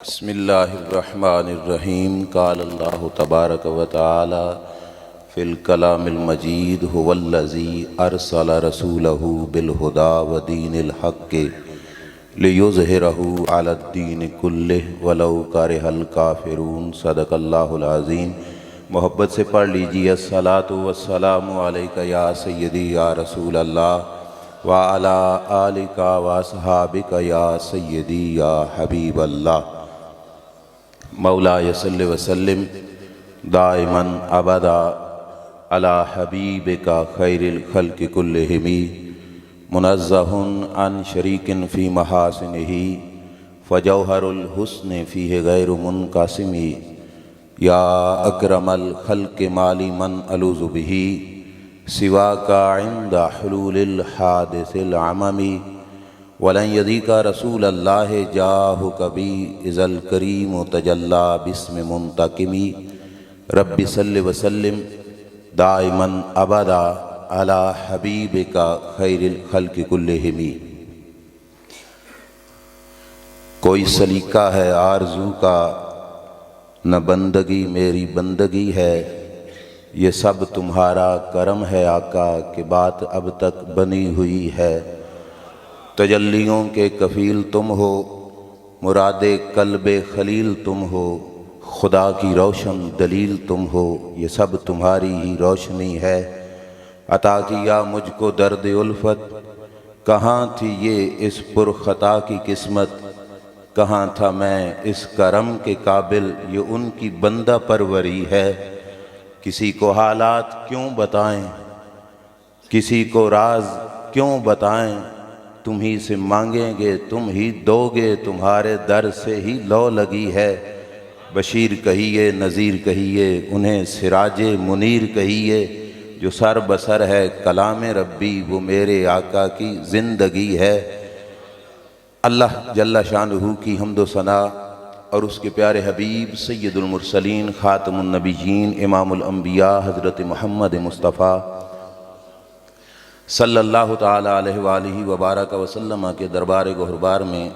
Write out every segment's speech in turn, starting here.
بسم اللہ الرحمن الرحیم قال اللہ تبارک و تعالی فی الکلام المجید هو الذی ارسل رسولہ بالہدی ودین الحق لیظہرہ علی الدین کلہ ولو کرہ الکافرون۔ صدق اللہ العظیم۔ محبت سے پڑھ لیجیے الصلاۃ والسلام علیک یا سیدی یا رسول اللہ وعلی آلک واصحابک یا سیدی یا حبیب اللہ۔ مولاي صل وسلم دائما ابدا على حبيبك خير الخلق كلهم منزه عن شريك في محاسنه فجوهر الحسن فيه غير منقسم يا اكرم الخلق مالي من الوذ به سواك عند حلول الحادث العمم وَلَنْ يَدِيكَ رسول اللہ جاہك بی اذا الکریم تجلی باسم منتقم۔ رب صل وسلم دائما ابدا علی حبیبک خیر الخلق کلہم۔ کوئی سلیقہ ہے آرزو کا نہ بندگی میری بندگی ہے، یہ سب تمہارا کرم ہے آقا کہ بات اب تک بنی ہوئی ہے۔ تجلیوں کے کفیل تم ہو، مراد قلب خلیل تم ہو، خدا کی روشن دلیل تم ہو، یہ سب تمہاری ہی روشنی ہے۔ عطا کیا مجھ کو درد الفت، کہاں تھی یہ اس پرخطا کی قسمت، کہاں تھا میں اس کرم کے قابل، یہ ان کی بندہ پروری ہے۔ کسی کو حالات کیوں بتائیں، کسی کو راز کیوں بتائیں، تم ہی سے مانگیں گے تم ہی دو گے، تمہارے در سے ہی لو لگی ہے۔ بشیر کہیے نذیر کہیے، انہیں سراج منیر کہیے، جو سر بسر ہے کلام ربی وہ میرے آقا کی زندگی ہے۔ اللہ جل شانہ کی حمد و ثنا اور اس کے پیارے حبیب سید المرسلین خاتم النبیین امام الانبیاء حضرت محمد مصطفیٰ صلی اللہ تعالیٰ علیہ وآلہ وبارک وسلم کے دربار گہربار میں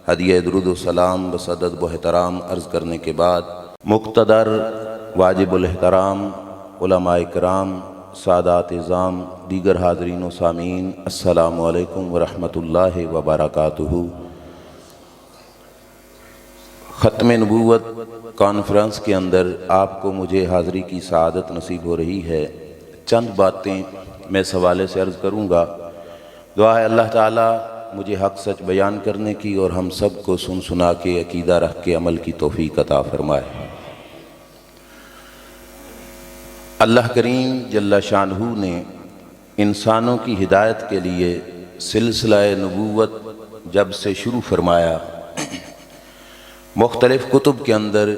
ہدیہ درود و سلام بصدد و احترام عرض کرنے کے بعد، مقتدر واجب الاحترام علماء کرام، سادات اعظام، دیگر حاضرین و سامعین، السلام علیکم ورحمۃ اللہ وبرکاتہ۔ ختم نبوت کانفرنس کے اندر آپ کو مجھے حاضری کی سعادت نصیب ہو رہی ہے۔ چند باتیں میں اس حوالے سے عرض کروں گا۔ دعا ہے اللہ تعالیٰ مجھے حق سچ بیان کرنے کی اور ہم سب کو سن سنا کے عقیدہ رکھ کے عمل کی توفیق عطا فرمائے۔ اللہ کریم جل شانہ نے انسانوں کی ہدایت کے لیے سلسلہ نبوت جب سے شروع فرمایا، مختلف کتب کے اندر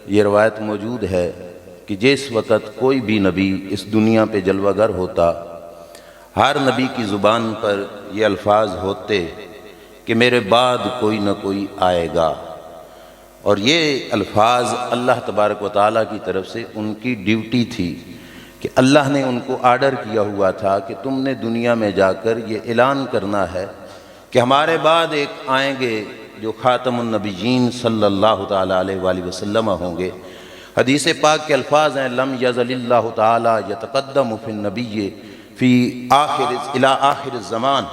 یہ روایت موجود ہے کہ جس وقت کوئی بھی نبی اس دنیا پہ جلوہ گر ہوتا، ہر نبی کی زبان پر یہ الفاظ ہوتے کہ میرے بعد کوئی نہ کوئی آئے گا، اور یہ الفاظ اللہ تبارک و تعالیٰ کی طرف سے ان کی ڈیوٹی تھی کہ اللہ نے ان کو آرڈر کیا ہوا تھا کہ تم نے دنیا میں جا کر یہ اعلان کرنا ہے کہ ہمارے بعد ایک آئیں گے جو خاتم النبیین صلی اللہ تعالیٰ علیہ وآلہ وسلم ہوں گے۔ حدیث پاک کے الفاظ ہیں لم یزل اللہ تعالیٰ یتقدم فی النبی فی آخر الزمان،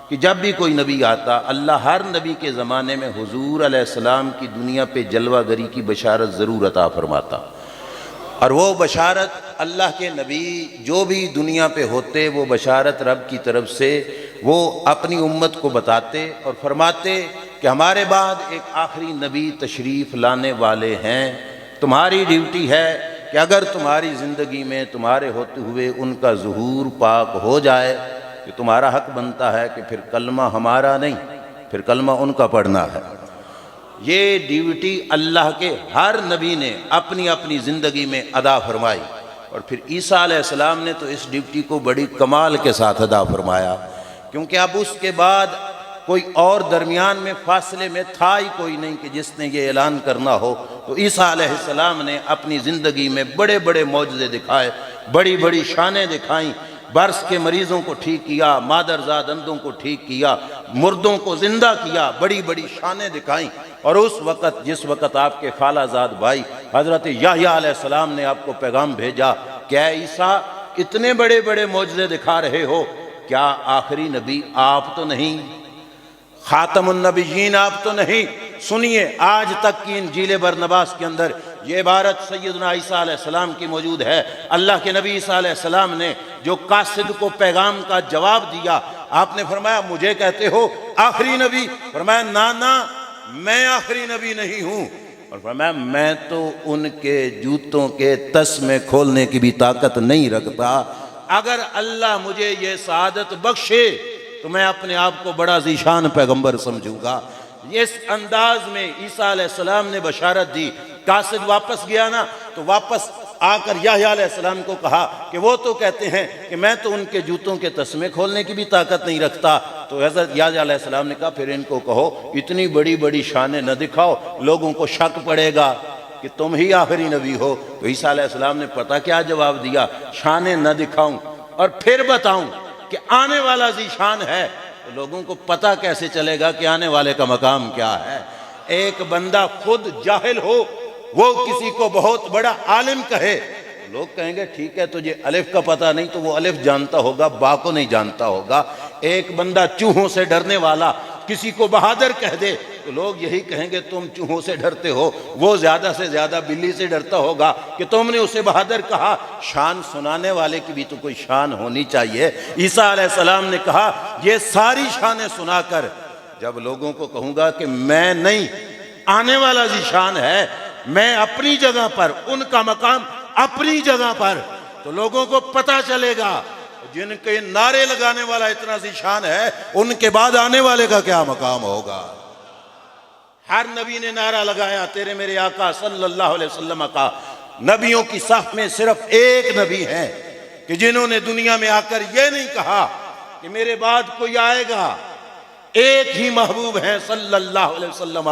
کہ جب بھی کوئی نبی آتا اللہ ہر نبی کے زمانے میں حضور علیہ السلام کی دنیا پہ جلوہ گری کی بشارت ضرور عطا فرماتا، اور وہ بشارت اللہ کے نبی جو بھی دنیا پہ ہوتے وہ بشارت رب کی طرف سے وہ اپنی امت کو بتاتے اور فرماتے کہ ہمارے بعد ایک آخری نبی تشریف لانے والے ہیں۔ تمہاری ڈیوٹی ہے کہ اگر تمہاری زندگی میں تمہارے ہوتے ہوئے ان کا ظہور پاک ہو جائے کہ تمہارا حق بنتا ہے کہ پھر کلمہ ہمارا نہیں، پھر کلمہ ان کا پڑھنا ہے۔ یہ ڈیوٹی اللہ کے ہر نبی نے اپنی اپنی زندگی میں ادا فرمائی، اور پھر عیسیٰ علیہ السلام نے تو اس ڈیوٹی کو بڑی کمال کے ساتھ ادا فرمایا، کیونکہ اب اس کے بعد کوئی اور درمیان میں فاصلے میں تھا ہی کوئی نہیں کہ جس نے یہ اعلان کرنا ہو۔ تو عیسیٰ علیہ السلام نے اپنی زندگی میں بڑے بڑے معجزے دکھائے، بڑی بڑی شانیں دکھائیں، برس کے مریضوں کو ٹھیک کیا، مادرزاد اندھوں کو ٹھیک کیا، مردوں کو زندہ کیا، بڑی بڑی شانیں دکھائیں۔ اور اس وقت جس وقت آپ کے خالہ زاد بھائی حضرت یحییٰ علیہ السلام نے آپ کو پیغام بھیجا کہ اے عیسیٰ اتنے بڑے بڑے معجزے دکھا رہے ہو، کیا آخری نبی آپ تو نہیں؟ خاتم النبیین آپ تو نہیں؟ سنیے، آج تک کی انجیل برنباس کے اندر یہ عبارت سیدنا عیسیٰ علیہ السلام کی موجود ہے۔ اللہ کے نبی عیسیٰ علیہ السلام نے جو قاصد کو پیغام کا جواب دیا، آپ نے فرمایا مجھے کہتے ہو آخری نبی؟ فرمایا نا میں آخری نبی نہیں ہوں، اور فرمایا میں تو ان کے جوتوں کے تسمے کھولنے کی بھی طاقت نہیں رکھتا۔ اگر اللہ مجھے یہ سعادت بخشے تو میں اپنے آپ کو بڑا ذیشان پیغمبر سمجھوں گا۔ اس انداز میں عیسیٰ علیہ السلام نے بشارت دی۔ قاصد واپس گیا نا، تو واپس آ کر یحییٰ علیہ السلام کو کہا کہ وہ تو کہتے ہیں کہ میں تو ان کے جوتوں کے تسمے کھولنے کی بھی طاقت نہیں رکھتا۔ تو حضرت یحییٰ علیہ السلام نے کہا پھر ان کو کہو اتنی بڑی بڑی شانیں نہ دکھاؤ، لوگوں کو شک پڑے گا کہ تم ہی آخری نبی ہو۔ تو عیسیٰ علیہ السلام نے پتہ کیا جواب دیا؟ شانیں نہ دکھاؤں اور پھر بتاؤں کہ آنے والا ذیشان ہے، تو لوگوں کو پتہ کیسے چلے گا کہ آنے والے کا مقام کیا ہے؟ ایک بندہ خود جاہل ہو، وہ کسی کو بہت بڑا عالم کہے، لوگ کہیں گے ٹھیک ہے تجھے الف کا پتہ نہیں، تو وہ الف جانتا ہوگا، با کو نہیں جانتا ہوگا۔ ایک بندہ چوہوں سے ڈرنے والا کسی کو بہادر کہہ دے تو لوگ یہی کہیں گے تم چوہوں سے ڈرتے ہو، وہ زیادہ سے زیادہ بلی سے ڈرتا ہوگا کہ تم نے اسے بہادر کہا۔ شان سنانے والے کی بھی تو کوئی شان ہونی چاہیے۔ عیسیٰ علیہ السلام نے کہا یہ ساری شانیں سنا کر جب لوگوں کو کہوں گا کہ میں نہیں، آنے والا ذیشان ہے، میں اپنی جگہ پر، ان کا مقام اپنی جگہ پر، تو لوگوں کو پتہ چلے گا جن کے نعرے لگانے والا اتنا ذیشان ہے، ان کے بعد آنے والے کا کیا مقام ہوگا۔ ہر نبی نے نعرہ لگایا تیرے میرے آقا صلی اللہ علیہ وسلم کا۔ نبیوں کی صف میں صرف ایک نبی ہے کہ جنہوں نے دنیا میں آ کر یہ نہیں کہا کہ میرے بعد کوئی آئے گا۔ ایک ہی محبوب ہیں صلی اللہ علیہ وسلم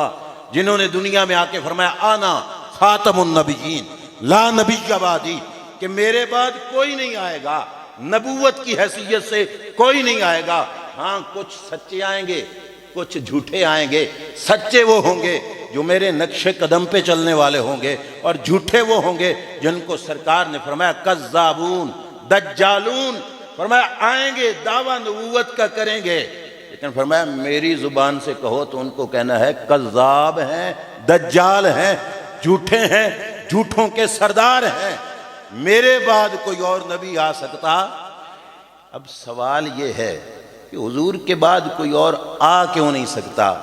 جنہوں نے دنیا میں آ کے فرمایا آنا خاتم النبیین لا نبی بعدی، کہ میرے بعد کوئی نہیں آئے گا، نبوت کی حیثیت سے کوئی نہیں آئے گا۔ ہاں کچھ سچے آئیں گے، کچھ جھوٹے آئیں گے۔ سچے وہ ہوں گے جو میرے نقش قدم پہ چلنے والے ہوں گے، اور جھوٹے وہ ہوں گے جن کو سرکار نے فرمایا کذابون دجالون، فرمایا آئیں گے دعویٰ نبوت کا کریں گے، لیکن فرمایا میری زبان سے کہو تو ان کو کہنا ہے کذاب ہیں، دجال ہیں، جھوٹے ہیں، جھوٹوں کے سردار ہیں، میرے بعد کوئی اور نبی آ سکتا؟ اب سوال یہ ہے کہ حضور کے بعد کوئی اور آ کیوں نہیں سکتا؟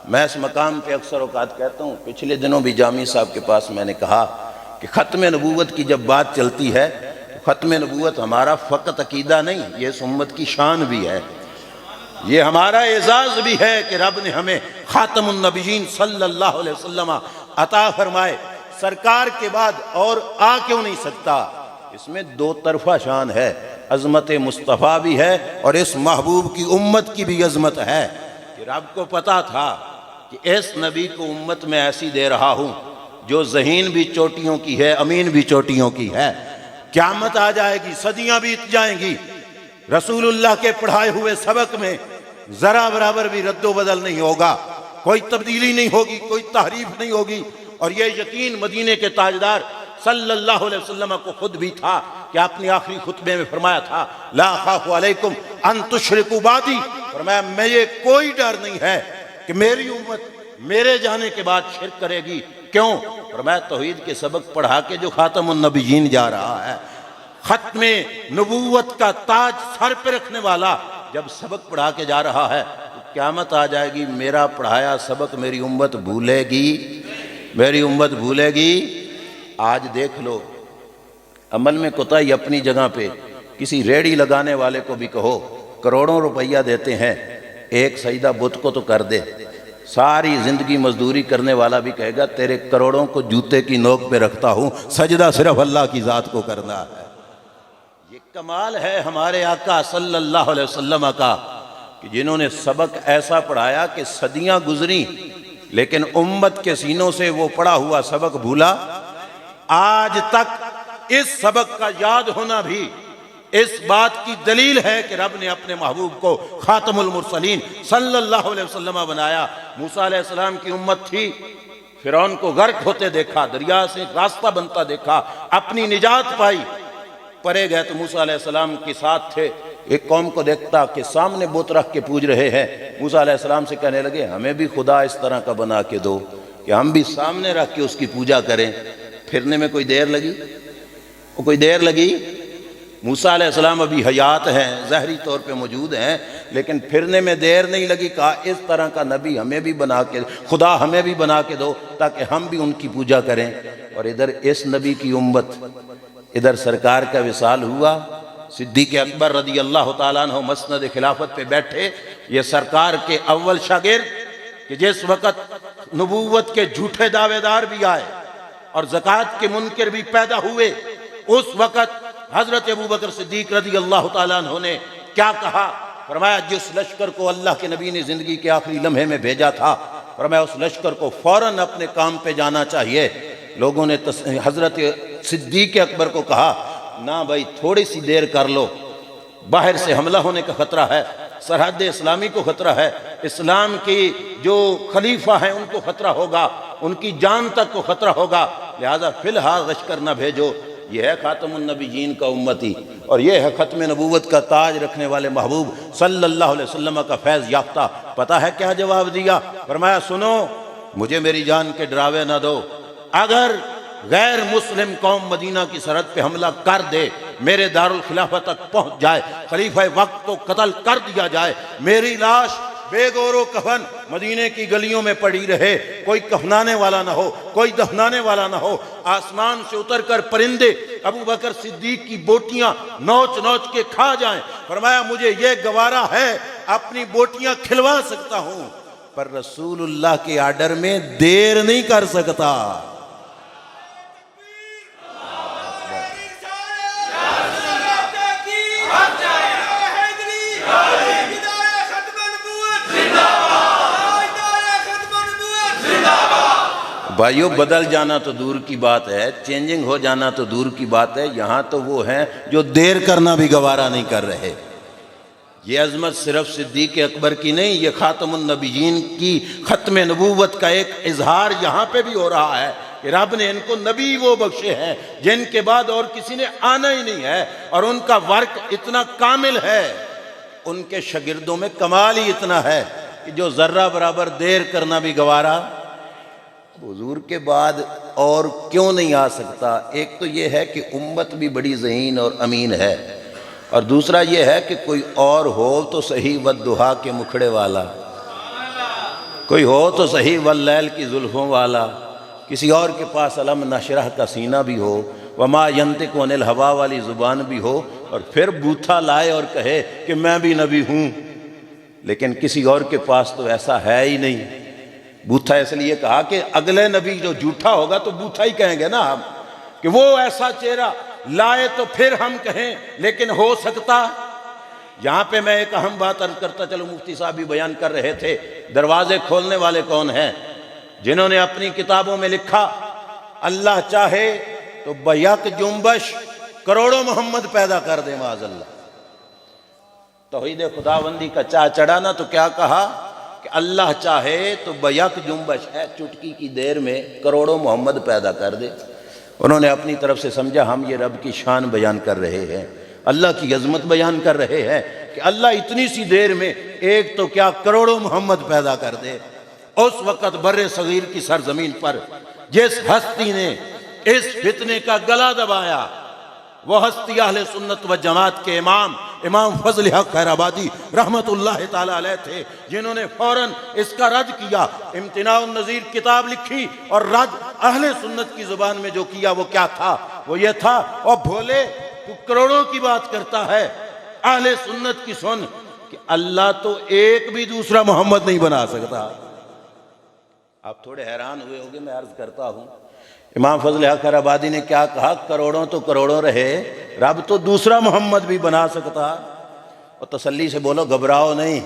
میں اس مقام پہ اکثر اوقات کہتا ہوں، پچھلے دنوں بھی جامی صاحب کے پاس میں نے کہا کہ ختم نبوت کی جب بات چلتی ہے تو ختم نبوت ہمارا فقط عقیدہ نہیں، یہ اس امت کی شان بھی ہے، یہ ہمارا اعزاز بھی ہے کہ رب نے ہمیں خاتم النبیین صلی اللہ علیہ وسلم عطا فرمائے۔ سرکار کے بعد اور آ کیوں نہیں سکتا؟ اس میں دو طرفہ شان ہے، عظمت مصطفیٰ بھی ہے اور اس محبوب کی امت کی بھی عظمت ہے کہ رب کو پتا تھا کہ اس نبی کو امت میں ایسی دے رہا ہوں جو ذہین بھی چوٹیوں کی ہے، امین بھی چوٹیوں کی ہے۔ قیامت آ جائے گی، صدیاں بیت جائیں گی، رسول اللہ کے پڑھائے ہوئے سبق میں ذرا برابر بھی رد و بدل نہیں ہوگا، کوئی تبدیلی نہیں ہوگی، کوئی تحریف نہیں ہوگی۔ اور یہ یقین مدینے کے تاجدار صلی اللہ علیہ وسلم کو خود بھی تھا کہ اپنی آخری خطبے میں فرمایا تھا لا خاف علیکم ان تشرکوا بعدی، فرمایا مجھے کوئی ڈر نہیں ہے کہ میری امت میرے جانے کے بعد شرک کرے گی۔ کیوں؟ فرمایا توحید کے سبق پڑھا کے جو خاتم النبیین جا رہا ہے، ختم نبوت کا تاج سر پہ رکھنے والا جب سبق پڑھا کے جا رہا ہے تو قیامت آ جائے گی، میرا پڑھایا سبق میری امت بھولے گی، میری امت بھولے گی۔ آج دیکھ لو عمل میں کوتاہی اپنی جگہ پہ، کسی ریڑھی لگانے والے کو بھی کہو کروڑوں روپیہ دیتے ہیں، ایک سجدہ بت کو تو کر دے، ساری زندگی مزدوری کرنے والا بھی کہے گا تیرے کروڑوں کو جوتے کی نوک پہ رکھتا ہوں، سجدہ صرف اللہ کی ذات کو کرنا ہے۔ یہ کمال ہے ہمارے آقا صلی اللہ علیہ وسلم کا کہ جنہوں نے سبق ایسا پڑھایا کہ صدیاں گزری لیکن امت کے سینوں سے وہ پڑھا ہوا سبق بھولا؟ آج تک اس سبق کا یاد ہونا بھی اس بات کی دلیل ہے کہ رب نے اپنے محبوب کو خاتم المرسلین صلی اللہ علیہ وسلم بنایا۔ موسیٰ علیہ السلام کی امت تھی، فرعون کو غرق ہوتے دیکھا، دریا سے راستہ بنتا دیکھا، اپنی نجات پائی، پرے گئے تو موسیٰ علیہ السلام کے ساتھ تھے، ایک قوم کو دیکھتا کہ سامنے بت رکھ کے پوج رہے ہیں، موسیٰ علیہ السلام سے کہنے لگے ہمیں بھی خدا اس طرح کا بنا کے دو کہ ہم بھی سامنے رکھ کے اس کی پوجا کریں۔ پھرنے میں کوئی دیر لگی؟ کوئی دیر لگی؟ موسیٰ علیہ السلام ابھی حیات ہیں، ظاہری طور پہ موجود ہیں، لیکن پھرنے میں دیر نہیں لگی، کہا اس طرح کا نبی ہمیں بھی بنا کے، خدا ہمیں بھی بنا کے دو تاکہ ہم بھی ان کی پوجا کریں۔ اور ادھر اس نبی کی امت، ادھر سرکار کا وصال ہوا، صدیق اکبر رضی اللہ تعالیٰ عنہ مسند خلافت پہ بیٹھے، یہ سرکار کے اول شاگرد کہ جس وقت نبوت کے جھوٹے دعوے دار بھی آئے اور زکوٰۃ کے منکر بھی پیدا ہوئے، اس وقت حضرت ابوبکر صدیق رضی اللہ تعالیٰ عنہ نے کیا کہا؟ فرمایا جس لشکر کو اللہ کے نبی نے زندگی کے آخری لمحے میں بھیجا تھا، فرمایا اس لشکر کو فوراً اپنے کام پہ جانا چاہیے۔ لوگوں نے حضرت صدیق اکبر کو کہا نہ بھائی تھوڑی سی دیر کر لو، باہر سے حملہ ہونے کا خطرہ ہے، سرحد اسلامی کو خطرہ ہے، اسلام کی جو خلیفہ ہیں ان کو خطرہ ہوگا، ان کی جان تک کو خطرہ ہوگا، لہذا فی الحال لشکر نہ بھیجو۔ یہ ہے خاتم النبیین کا امتی، اور یہ ہے ختم نبوت کا تاج رکھنے والے محبوب صلی اللہ علیہ وسلم کا فیض یافتہ۔ پتہ ہے کیا جواب دیا؟ فرمایا سنو، مجھے میری جان کے ڈراوے نہ دو، اگر غیر مسلم قوم مدینہ کی سرحد پہ حملہ کر دے، میرے دارالخلافہ تک پہنچ جائے، خلیفہ وقت کو قتل کر دیا جائے، میری لاش بے گور و کفن مدینہ کی گلیوں میں پڑی رہے، کوئی کفنانے والا نہ ہو، کوئی دفنانے والا نہ ہو، آسمان سے اتر کر پرندے ابو بکر صدیق کی بوٹیاں نوچ نوچ کے کھا جائیں، فرمایا مجھے یہ گوارا ہے، اپنی بوٹیاں کھلوا سکتا ہوں، پر رسول اللہ کے آرڈر میں دیر نہیں کر سکتا۔ بھائیو بدل جانا تو دور کی بات ہے، چینجنگ ہو جانا تو دور کی بات ہے، یہاں تو وہ ہیں جو دیر کرنا بھی گوارا نہیں کر رہے۔ یہ عظمت صرف صدیق اکبر کی نہیں، یہ خاتم النبیین کی ختم نبوت کا ایک اظہار یہاں پہ بھی ہو رہا ہے کہ رب نے ان کو نبی وہ بخشے ہیں جن کے بعد اور کسی نے آنا ہی نہیں ہے، اور ان کا ورک اتنا کامل ہے، ان کے شاگردوں میں کمال ہی اتنا ہے کہ جو ذرہ برابر دیر کرنا بھی گوارا۔ حضور کے بعد اور کیوں نہیں آ سکتا؟ ایک تو یہ ہے کہ امت بھی بڑی ذہین اور امین ہے، اور دوسرا یہ ہے کہ کوئی اور ہو تو صحیح والضحیٰ کے مکھڑے والا، کوئی ہو تو صحیح واللیل کی زلفوں والا، کسی اور کے پاس علم نشرح کا سینہ بھی ہو، وما ینطق عن الہویٰ والی زبان بھی ہو، اور پھر بوتھا لائے اور کہے کہ میں بھی نبی ہوں، لیکن کسی اور کے پاس تو ایسا ہے ہی نہیں۔ بوتھا اس لیے کہا کہ اگلے نبی جو جھوٹا ہوگا تو بوتھا ہی کہیں گے نا ہم، کہ وہ ایسا چہرہ لائے تو پھر ہم کہیں، لیکن ہو سکتا۔ یہاں پہ میں ایک اہم بات عرض کرتا چلو، مفتی صاحب بھی بیان کر رہے تھے، دروازے کھولنے والے کون ہیں؟ جنہوں نے اپنی کتابوں میں لکھا اللہ چاہے تو بیک جنبش کروڑوں محمد پیدا کر دے معاذ اللہ۔ توحید خداوندی کا چاہ چڑھا نا، تو کیا کہا کہ اللہ چاہے تو بیک جنبش ہے، چٹکی کی دیر میں کروڑوں محمد پیدا کر دے۔ انہوں نے اپنی طرف سے سمجھا ہم یہ رب کی شان بیان کر رہے ہیں، اللہ کی عظمت بیان کر رہے ہیں کہ اللہ اتنی سی دیر میں ایک تو کیا کروڑوں محمد پیدا کر دے۔ اس وقت بر صغیر کی سرزمین پر جس ہستی نے اس فتنے کا گلا دبایا، وہ ہستی اہل سنت و جماعت کے امام فضل حق خیرآبادی رحمت اللہ تعالیٰ علیہ تھے، جنہوں نے فوراً اس کا رد کیا، امتناع النظیر کتاب لکھی، اور رد اہل سنت کی زبان میں جو کیا وہ کیا تھا؟ وہ یہ تھا اور بھولے تو کروڑوں کی بات کرتا ہے، اہل سنت کی سن کہ اللہ تو ایک بھی دوسرا محمد نہیں بنا سکتا۔ آپ تھوڑے حیران ہوئے ہوگے، میں عرض کرتا ہوں امام فضل حق خیرآبادی نے کیا کہا؟ کروڑوں تو کروڑوں رہے، رب تو دوسرا محمد بھی بنا سکتا۔ اور تسلی سے بولو، گھبراؤ نہیں،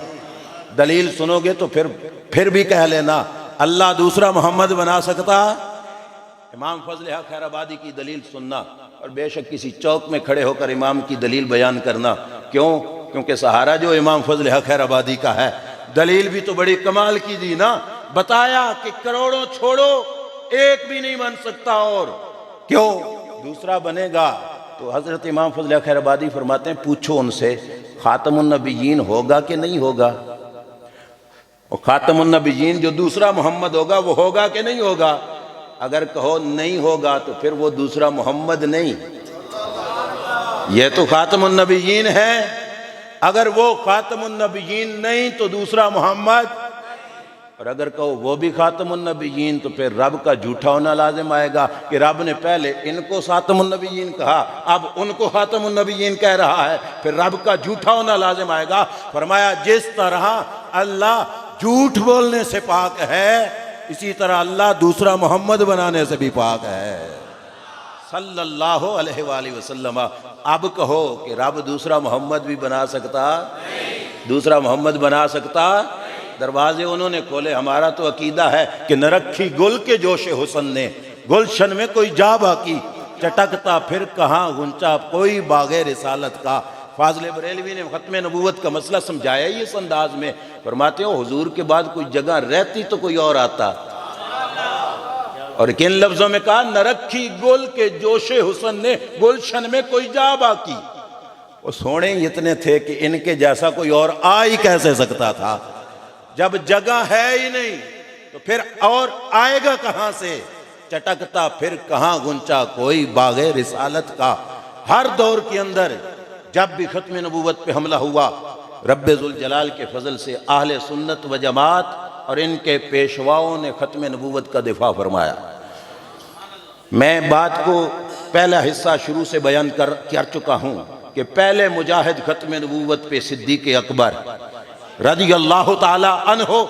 دلیل سنو گے تو پھر بھی کہہ لینا اللہ دوسرا محمد بنا سکتا۔ امام فضل حق خیر آبادی کی دلیل سننا اور بے شک کسی چوک میں کھڑے ہو کر امام کی دلیل بیان کرنا، کیوں؟ کیونکہ سہارا جو امام فضل حق خیر آبادی کا ہے، دلیل بھی تو بڑی کمال کی دی نا، بتایا کہ کروڑوں چھوڑو ایک بھی نہیں بن سکتا، اور کیوں دوسرا بنے گا؟ تو حضرت امام فضل حق خیر آبادی فرماتے ہیں پوچھو ان سے خاتم النبیین ہوگا کہ نہیں ہوگا؟ اور خاتم النبیین جو دوسرا محمد ہوگا وہ ہوگا کہ نہیں ہوگا؟ اگر کہو نہیں ہوگا تو پھر وہ دوسرا محمد نہیں، یہ تو خاتم النبیین ہے۔ اگر وہ خاتم النبیین نہیں تو دوسرا محمد، اور اگر کہو وہ بھی خاتم النبیین تو پھر رب کا جھوٹا ہونا لازم آئے گا کہ رب نے پہلے ان کو خاتم النبیین کہا، اب ان کو خاتم النبیین کہہ رہا ہے، پھر رب کا جھوٹا ہونا لازم آئے گا۔ فرمایا جس طرح اللہ جھوٹ بولنے سے پاک ہے، اسی طرح اللہ دوسرا محمد بنانے سے بھی پاک ہے صلی اللہ علیہ وآلہ وسلم۔ اب کہو کہ رب دوسرا محمد بھی بنا سکتا؟ دوسرا محمد بنا سکتا؟ دروازے انہوں نے کھولے۔ ہمارا تو عقیدہ ہے کہ نہ رکھی گل کے جوش حسن نے گلشن میں کوئی جا باقی، چٹکتا پھر کہاں غنچہ کوئی باغ رسالت کا۔ فاضل بریلوی نے ختم نبوت کا مسئلہ سمجھایا ہی اس انداز میں، فرماتے ہو حضور کے بعد کوئی جگہ رہتی تو کوئی اور آتا، اور کن لفظوں میں کہا نہ رکھی گل کے جوش حسن نے گلشن میں کوئی جا باقی۔ وہ سونے اتنے تھے کہ ان کے جیسا کوئی اور آ ہی کیسے سکتا تھا؟ جب جگہ ہے ہی نہیں تو پھر اور آئے گا کہاں سے؟ چٹکتا پھر کہاں غنچہ کوئی باغ رسالت کا۔ ہر دور کے اندر جب بھی ختم نبوت پہ حملہ ہوا، رب ذوالجلال کے فضل سے اہل سنت و جماعت اور ان کے پیشواؤں نے ختم نبوت کا دفاع فرمایا۔ میں بات کو پہلا حصہ شروع سے بیان کر چکا ہوں کہ پہلے مجاہد ختم نبوت پہ صدیق اکبر رضی اللہ تعالی عنہ،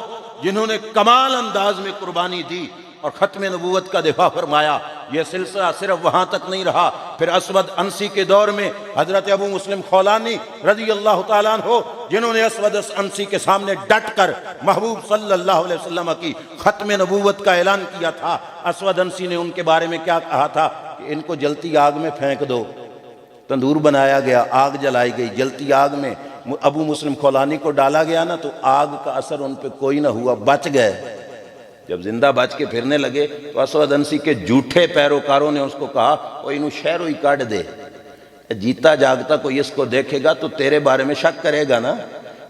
جنہوں نے کمال انداز میں قربانی دی اور ختم نبوت کا دفاع فرمایا۔ یہ سلسلہ صرف وہاں تک نہیں رہا، پھر اسود انسی کے دور میں حضرت ابو مسلم خولانی رضی اللہ تعالیٰ عنہ، جنہوں نے اسود انسی کے سامنے ڈٹ کر محبوب صلی اللہ علیہ وسلم کی ختم نبوت کا اعلان کیا تھا۔ اسود انسی نے ان کے بارے میں کیا کہا تھا کہ ان کو جلتی آگ میں پھینک دو۔ تندور بنایا گیا، آگ جلائی گئی، جلتی آگ میں ابو مسلم خولانی کو ڈالا گیا نا، تو آگ کا اثر ان پہ کوئی نہ ہوا، بچ گئے۔ جب زندہ بچ کے پھرنے لگے تو اسود انسی کے جھوٹے پیروکاروں نے اس کو کہا وہ انہوں شہروں ہی کاٹ دے، جیتا جاگتا کوئی اس کو دیکھے گا تو تیرے بارے میں شک کرے گا نا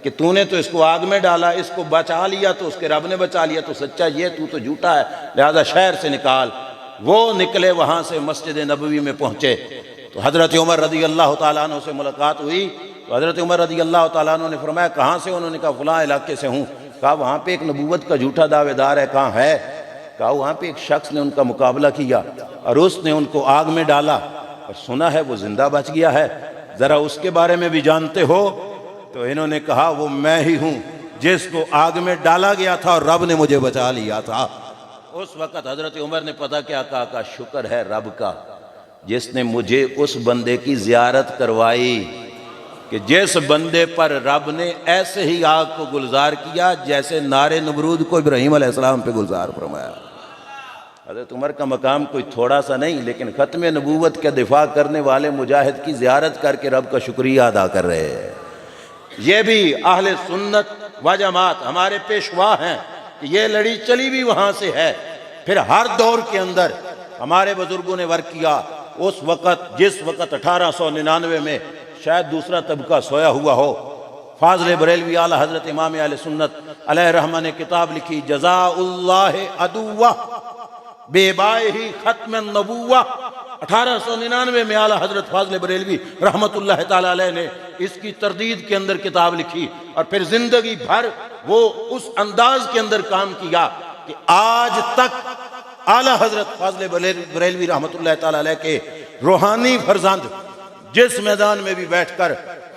کہ تو نے تو اس کو آگ میں ڈالا، اس کو بچا لیا تو اس کے رب نے بچا لیا، تو سچا یہ تو جھوٹا ہے، لہذا شہر سے نکال۔ وہ نکلے، وہاں سے مسجد نبوی میں پہنچے تو حضرت عمر رضی اللہ تعالیٰ عنہ سے ملاقات ہوئی تو حضرت عمر رضی اللہ تعالیٰ عنہ نے فرمایا کہاں سے؟ انہوں نے کہا فلاں علاقے سے ہوں۔ کہا وہاں پہ ایک نبوت کا جھوٹا دعوے دار ہے، کہاں ہے؟ کہا وہاں پہ ایک شخص نے ان کا مقابلہ کیا اور اس نے ان کو آگ میں ڈالا اور سنا ہے وہ زندہ بچ گیا ہے، ذرا اس کے بارے میں بھی جانتے ہو؟ تو انہوں نے کہا وہ میں ہی ہوں جس کو آگ میں ڈالا گیا تھا اور رب نے مجھے بچا لیا تھا۔ اس وقت حضرت عمر نے پتہ کیا کہا؟ کہ شکر ہے رب کا جس نے مجھے اس بندے کی زیارت کروائی کہ جس بندے پر رب نے ایسے ہی آگ کو گلزار کیا جیسے نار نمرود کو ابراہیم علیہ السلام پہ گلزار فرمایا۔ حضرت عمر کا مقام کوئی تھوڑا سا نہیں، لیکن ختم نبوت کے دفاع کرنے والے مجاہد کی زیارت کر کے رب کا شکریہ ادا کر رہے ہیں۔ یہ بھی اہل سنت و جماعت ہمارے پیشوا ہیں کہ یہ لڑی چلی بھی وہاں سے ہے۔ پھر ہر دور کے اندر ہمارے بزرگوں نے ورک کیا۔ اس وقت جس وقت 1899 میں شاید دوسرا طبقہ سویا ہوا ہو، فاضل بریلوی اعلیٰ حضرت امام اہل سنت علیہ رحمہ نے کتاب لکھی جزاء اللہ عدوہ بے بائے ہی ختم النبوہ۔ 1899 میں اعلیٰ حضرت فاضل بریلوی رحمت اللہ تعالیٰ علیہ نے اس کی تردید کے اندر کتاب لکھی اور پھر زندگی بھر وہ اس انداز کے اندر کام کیا کہ آج تک اعلیٰ حضرت فاضل بریلوی رحمت اللہ تعالیٰ علیہ کے روحانی فرزند جس میدان میں بھی بیٹھ کر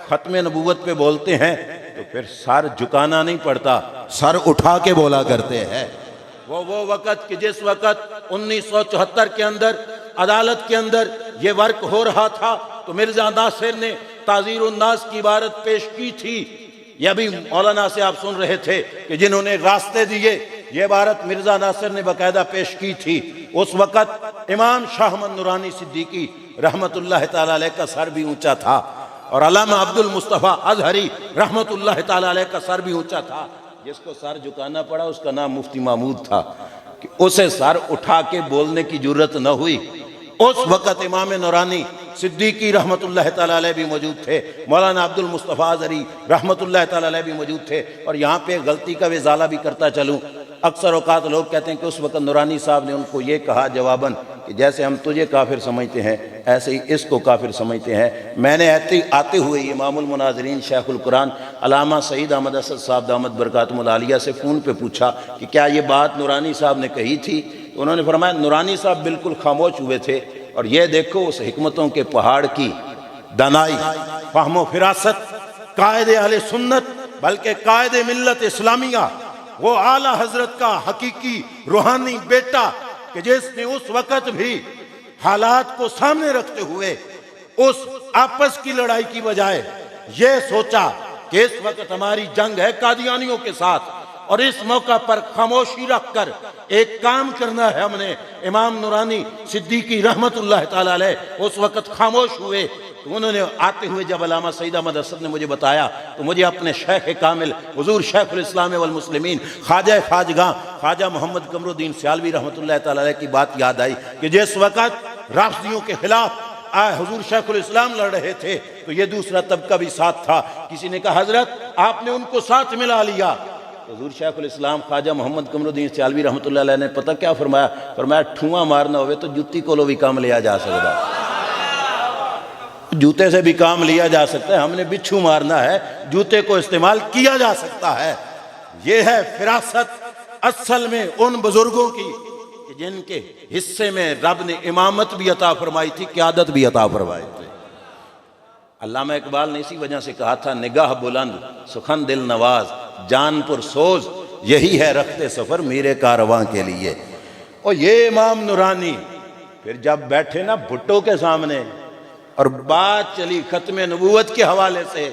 ختم نبوت پہ بولتے ہیں تو پھر سر جھکانا نہیں پڑتا، سر اٹھا کے بولا کرتے ہیں۔ وہ وقت کہ جس وقت 1974 کے اندر عدالت کے اندر یہ ورک ہو رہا تھا تو مرزا ناصر نے تعزیر الناس کی عبارت پیش کی تھی۔ یہ بھی مولانا سے آپ سن رہے تھے کہ جنہوں نے راستے دیے، یہ عبارت مرزا ناصر نے باقاعدہ پیش کی تھی۔ اس وقت امام شاہ احمد نورانی صدیقی رحمت اللہ تعالیٰ علیہ کا سر بھی اونچا تھا، اور علامہ عبد المصطفیٰ ازہری رحمت اللہ تعالیٰ علیہ کا سر بھی اونچا تھا۔ جس کو سر جھکانا پڑا اس کا نام مفتی محمود تھا، کہ اسے سر اٹھا کے بولنے کی جرت نہ ہوئی۔ اس وقت امام نورانی صدیقی رحمت اللہ تعالیٰ علیہ بھی موجود تھے، مولانا عبد المصطفیٰ ازہری رحمت اللہ تعالیٰ علیہ بھی موجود تھے۔ اور یہاں پہ غلطی کا ازالہ بھی کرتا چلوں، اکثر اوقات لوگ کہتے ہیں کہ اس وقت نورانی صاحب نے ان کو یہ کہا جواباً کہ جیسے ہم تجھے کافر سمجھتے ہیں ایسے ہی اس کو کافر سمجھتے ہیں۔ میں نے آتے ہوئے امام المناظرین شیخ القرآن علامہ سعید احمد اسد صاحب دامت برکاتہم العالیہ سے فون پہ پوچھا کہ کیا یہ بات نورانی صاحب نے کہی تھی؟ انہوں نے فرمایا نورانی صاحب بالکل خاموش ہوئے تھے، اور یہ دیکھو اس حکمتوں کے پہاڑ کی دانائی، فہم و فراست، قائد اہل سنت بلکہ قائد ملت اسلامیہ، وہ اعلیٰ حضرت کا حقیقی روحانی بیٹا کہ جس نے اس وقت بھی حالات کو سامنے رکھتے ہوئے اس آپس کی لڑائی کی بجائے یہ سوچا کہ اس وقت ہماری جنگ ہے قادیانیوں کے ساتھ، اور اس موقع پر خاموشی رکھ کر ایک کام کرنا ہے ہم نے۔ امام نورانی صدیقی رحمت اللہ تعالیٰ علیہ اس وقت خاموش ہوئے، تو انہوں نے آتے ہوئے جب علامہ سعید احمد اسد نے مجھے بتایا تو مجھے اپنے شیخ کامل حضور شیخ الاسلام والمسلمین خواجہ خواجگاں خواجہ محمد قمر الدین سیالوی رحمت اللہ تعالیٰ علیہ کی بات یاد آئی کہ جس وقت رافضیوں کے خلاف حضور شیخ الاسلام لڑ رہے تھے تو یہ دوسرا طبقہ بھی ساتھ تھا۔ کسی نے کہا حضرت آپ نے ان کو ساتھ ملا لیا، حضور شیخ الاسلام خواجہ محمد قمر الدین سیالوی رحمت اللہ علیہ نے پتہ کیا فرمایا؟ فرمایا ٹھواں مارنا ہوئے تو جوتی کو بھی کام لیا جا سکتا ہے، جوتے سے بھی کام لیا جا سکتا ہے، ہم نے بچھو مارنا ہے، جوتے کو استعمال کیا جا سکتا ہے۔ یہ ہے فراست اصل میں ان بزرگوں کی کہ جن کے حصے میں رب نے امامت بھی عطا فرمائی تھی، قیادت بھی عطا فرمائی تھی۔ علامہ اقبال نے اسی وجہ سے کہا تھا نگاہ بلند سخن دل نواز جان پر سوز، یہی ہے رخت سفر میرے کارواں کے لیے۔ اور یہ امام نورانی پھر جب بیٹھے نا بھٹو کے سامنے اور بات چلی ختم نبوت کے حوالے سے،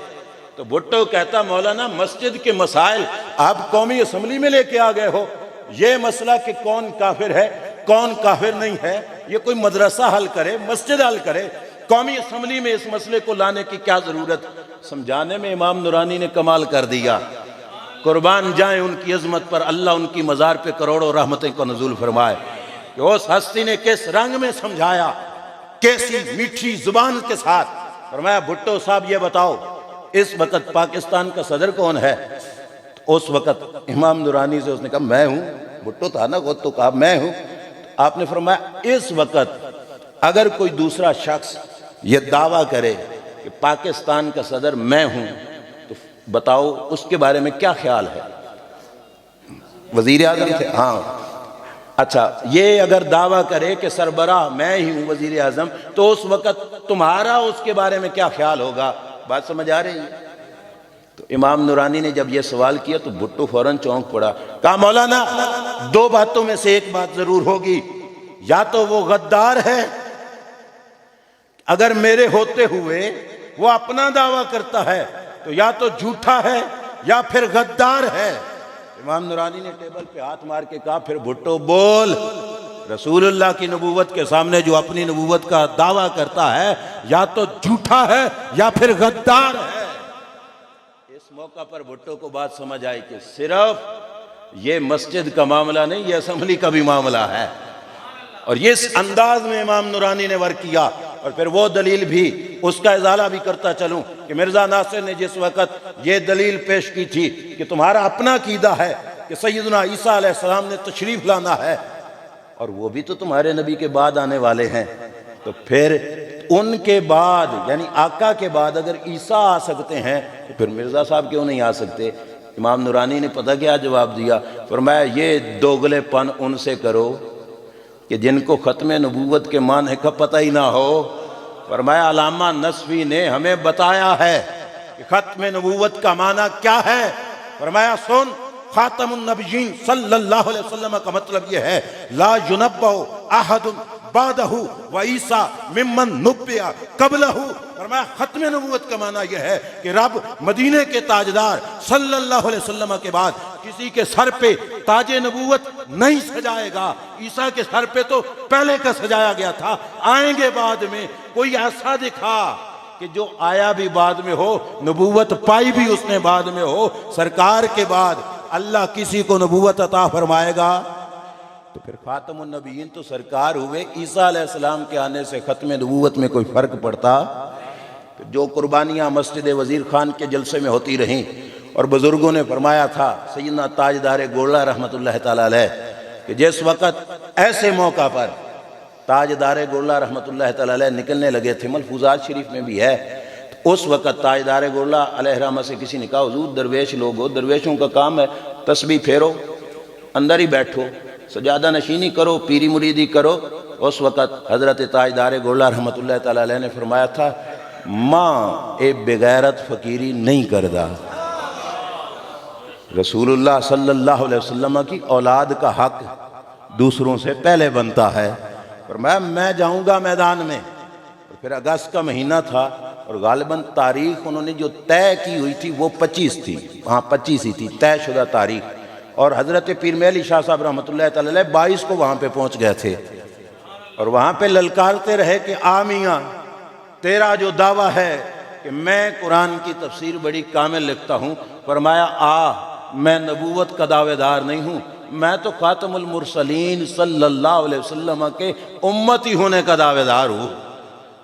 تو بھٹو کہتا مولانا مسجد کے مسائل آپ قومی اسمبلی میں لے کے آ گئے ہو، یہ مسئلہ کہ کون کافر ہے کون کافر نہیں ہے یہ کوئی مدرسہ حل کرے، مسجد حل کرے، قومی اسمبلی میں اس مسئلے کو لانے کی کیا ضرورت؟ سمجھانے میں امام نورانی نے کمال کر دیا۔ قربان جائیں ان کی عظمت پر، اللہ ان کی مزار پہ کروڑوں رحمتیں کو نزول فرمائے کہ اس ہستی نے کس رنگ میں سمجھایا، کیسی میٹھی زبان کے ساتھ۔ فرمایا بھٹو صاحب یہ بتاؤ اس وقت پاکستان کا صدر کون ہے؟ اس وقت امام نورانی سے اس نے کہا میں ہوں، بھٹو تھا نا خود تو کہا میں ہوں۔ آپ نے فرمایا اس وقت اگر کوئی دوسرا شخص یہ دعویٰ کرے کہ پاکستان کا صدر میں ہوں تو بتاؤ اس کے بارے میں کیا خیال ہے؟ وزیر اعظم تھے؟ ہاں۔ اچھا یہ اگر دعویٰ کرے کہ سربراہ میں ہی ہوں وزیر اعظم تو اس وقت تمہارا اس کے بارے میں کیا خیال ہوگا؟ بات سمجھ آ رہی ہے؟ تو امام نورانی نے جب یہ سوال کیا تو بھٹو فوراً چونک پڑا، کہا مولانا دو باتوں میں سے ایک بات ضرور ہوگی، یا تو وہ غدار ہے، اگر میرے ہوتے ہوئے وہ اپنا دعویٰ کرتا ہے تو یا تو جھوٹا ہے یا پھر غدار ہے۔ امام نورانی نے ٹیبل پہ ہاتھ مار کے کہا پھر بھٹو بول، رسول اللہ کی نبوت کے سامنے جو اپنی نبوت کا دعویٰ کرتا ہے یا تو جھوٹا ہے یا پھر غدار ہے۔ اس موقع پر بھٹو کو بات سمجھ آئی کہ صرف یہ مسجد کا معاملہ نہیں، یہ اسمبلی کا بھی معاملہ ہے، اور اس انداز میں امام نورانی نے ورک کیا۔ اور پھر وہ دلیل بھی اس کا ازالہ بھی کرتا چلوں کہ مرزا ناصر نے جس وقت یہ دلیل پیش کی تھی کہ تمہارا اپنا عقیدہ ہے کہ سیدنا عیسیٰ علیہ السلام نے تشریف لانا ہے اور وہ بھی تو تمہارے نبی کے بعد آنے والے ہیں، تو پھر ان کے بعد یعنی آقا کے بعد اگر عیسیٰ آ سکتے ہیں تو پھر مرزا صاحب کیوں نہیں آ سکتے؟ امام نورانی نے پتہ کیا جواب دیا؟ فرمایا یہ دوگلے پن ان سے کرو کہ جن کو ختم نبوت کے معنی کا پتہ ہی نہ ہو۔ فرمایا علامہ نصفی نے ہمیں بتایا ہے کہ ختم نبوت کا معنی کیا ہے۔ فرمایا سن، خاتم النبیین صلی اللہ علیہ وسلم کا مطلب یہ ہے لا ینبأ احد بعدہ و عیسیٰ ممن نبئ قبلہ، فرمایا ختم نبوت کا معنی یہ ہے کہ رب مدینے کے تاجدار صلی اللہ علیہ وسلم کے بعد کسی کے سر پہ تاج نبوت نہیں سجائے گا۔ عیسیٰ کے سر پہ تو پہلے کا سجایا گیا تھا، آئیں گے بعد میں، کوئی ایسا دکھا کہ جو آیا بھی بعد میں ہو، نبوت پائی بھی اس نے بعد میں ہو، سرکار کے بعد اللہ کسی کو نبوت عطا فرمائے گا تو پھر خاتم النبیین تو سرکار ہوئے۔ عیسیٰ علیہ السلام کے آنے سے ختم نبوت میں کوئی فرق پڑتا؟ جو قربانیاں مسجد وزیر خان کے جلسے میں ہوتی رہیں اور بزرگوں نے فرمایا تھا، سیدنا تاجدار گولڑہ رحمۃ اللہ تعالیٰ علیہ، کہ جس وقت ایسے موقع پر تاجدار گولڑہ رحمۃ اللہ تعالیٰ علیہ نکلنے لگے تھے، ملفوظات شریف میں بھی ہے، اس وقت تاجدار گولڑہ علیہ رحمہ سے کسی نے کہا حضور درویش لوگ ہو، درویشوں کا کام ہے تسبیح پھیرو، اندر ہی بیٹھو، سجادہ نشینی کرو، پیری مریدی کرو۔ اس وقت حضرت تاجدار گولڑہ رحمۃ اللہ تعالیٰ علیہ نے فرمایا تھا، ماں اے بغیرت فقیری نہیں کردا۔ رسول اللہ صلی اللہ علیہ وسلم کی اولاد کا حق دوسروں سے پہلے بنتا ہے۔ فرمایا میں جاؤں گا میدان میں، پھر اگست کا مہینہ تھا اور غالباً تاریخ انہوں نے جو طے کی ہوئی تھی وہ 25 تھی، وہاں 25 ہی تھی طے شدہ تاریخ، اور حضرت پیر مہلی شاہ صاحب رحمۃ اللہ تعالی علیہ 22 کو وہاں پہ پہنچ گئے تھے، اور وہاں پہ للکارتے رہے کہ آ میاں تیرا جو دعویٰ ہے کہ میں قرآن کی تفسیر بڑی کامل لکھتا ہوں، فرمایا میں نبوت کا دعوے دار نہیں ہوں، میں تو خاتم المرسلین صلی اللہ علیہ وسلم کے امتی ہونے کا دعوے دار ہوں،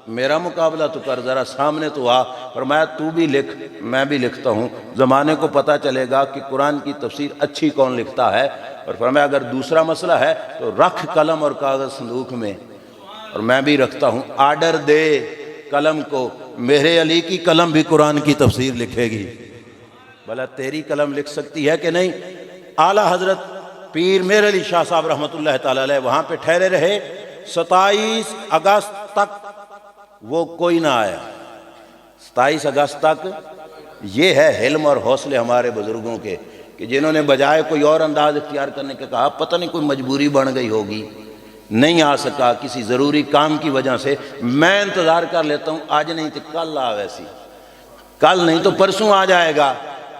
میرا مقابلہ تو کر، ذرا سامنے تو آ۔ فرمایا تو بھی لکھ، میں بھی لکھتا ہوں، زمانے کو پتہ چلے گا کہ قرآن کی تفسیر اچھی کون لکھتا ہے، اور فرمایا اگر دوسرا مسئلہ ہے تو رکھ قلم اور کاغذ صندوق میں، اور میں بھی رکھتا ہوں، آرڈر دے قلم کو، میرے علی کی قلم بھی قرآن کی تفسیر لکھے گی، بھلا تیری قلم لکھ سکتی ہے کہ نہیں؟ اعلیٰ حضرت پیر میر علی شاہ صاحب رحمۃ اللہ تعالی علیہ وہاں پہ ٹھہرے رہے، 27 اگست تک وہ کوئی نہ آیا، 27 اگست تک۔ یہ ہے حلم اور حوصلے ہمارے بزرگوں کے کہ جنہوں نے بجائے کوئی اور انداز اختیار کرنے کے کہا، پتہ نہیں کوئی مجبوری بن گئی ہوگی، نہیں آ سکا کسی ضروری کام کی وجہ سے، میں انتظار کر لیتا ہوں، آج نہیں تو کل آ، ویسی کل نہیں تو پرسوں آ جائے گا۔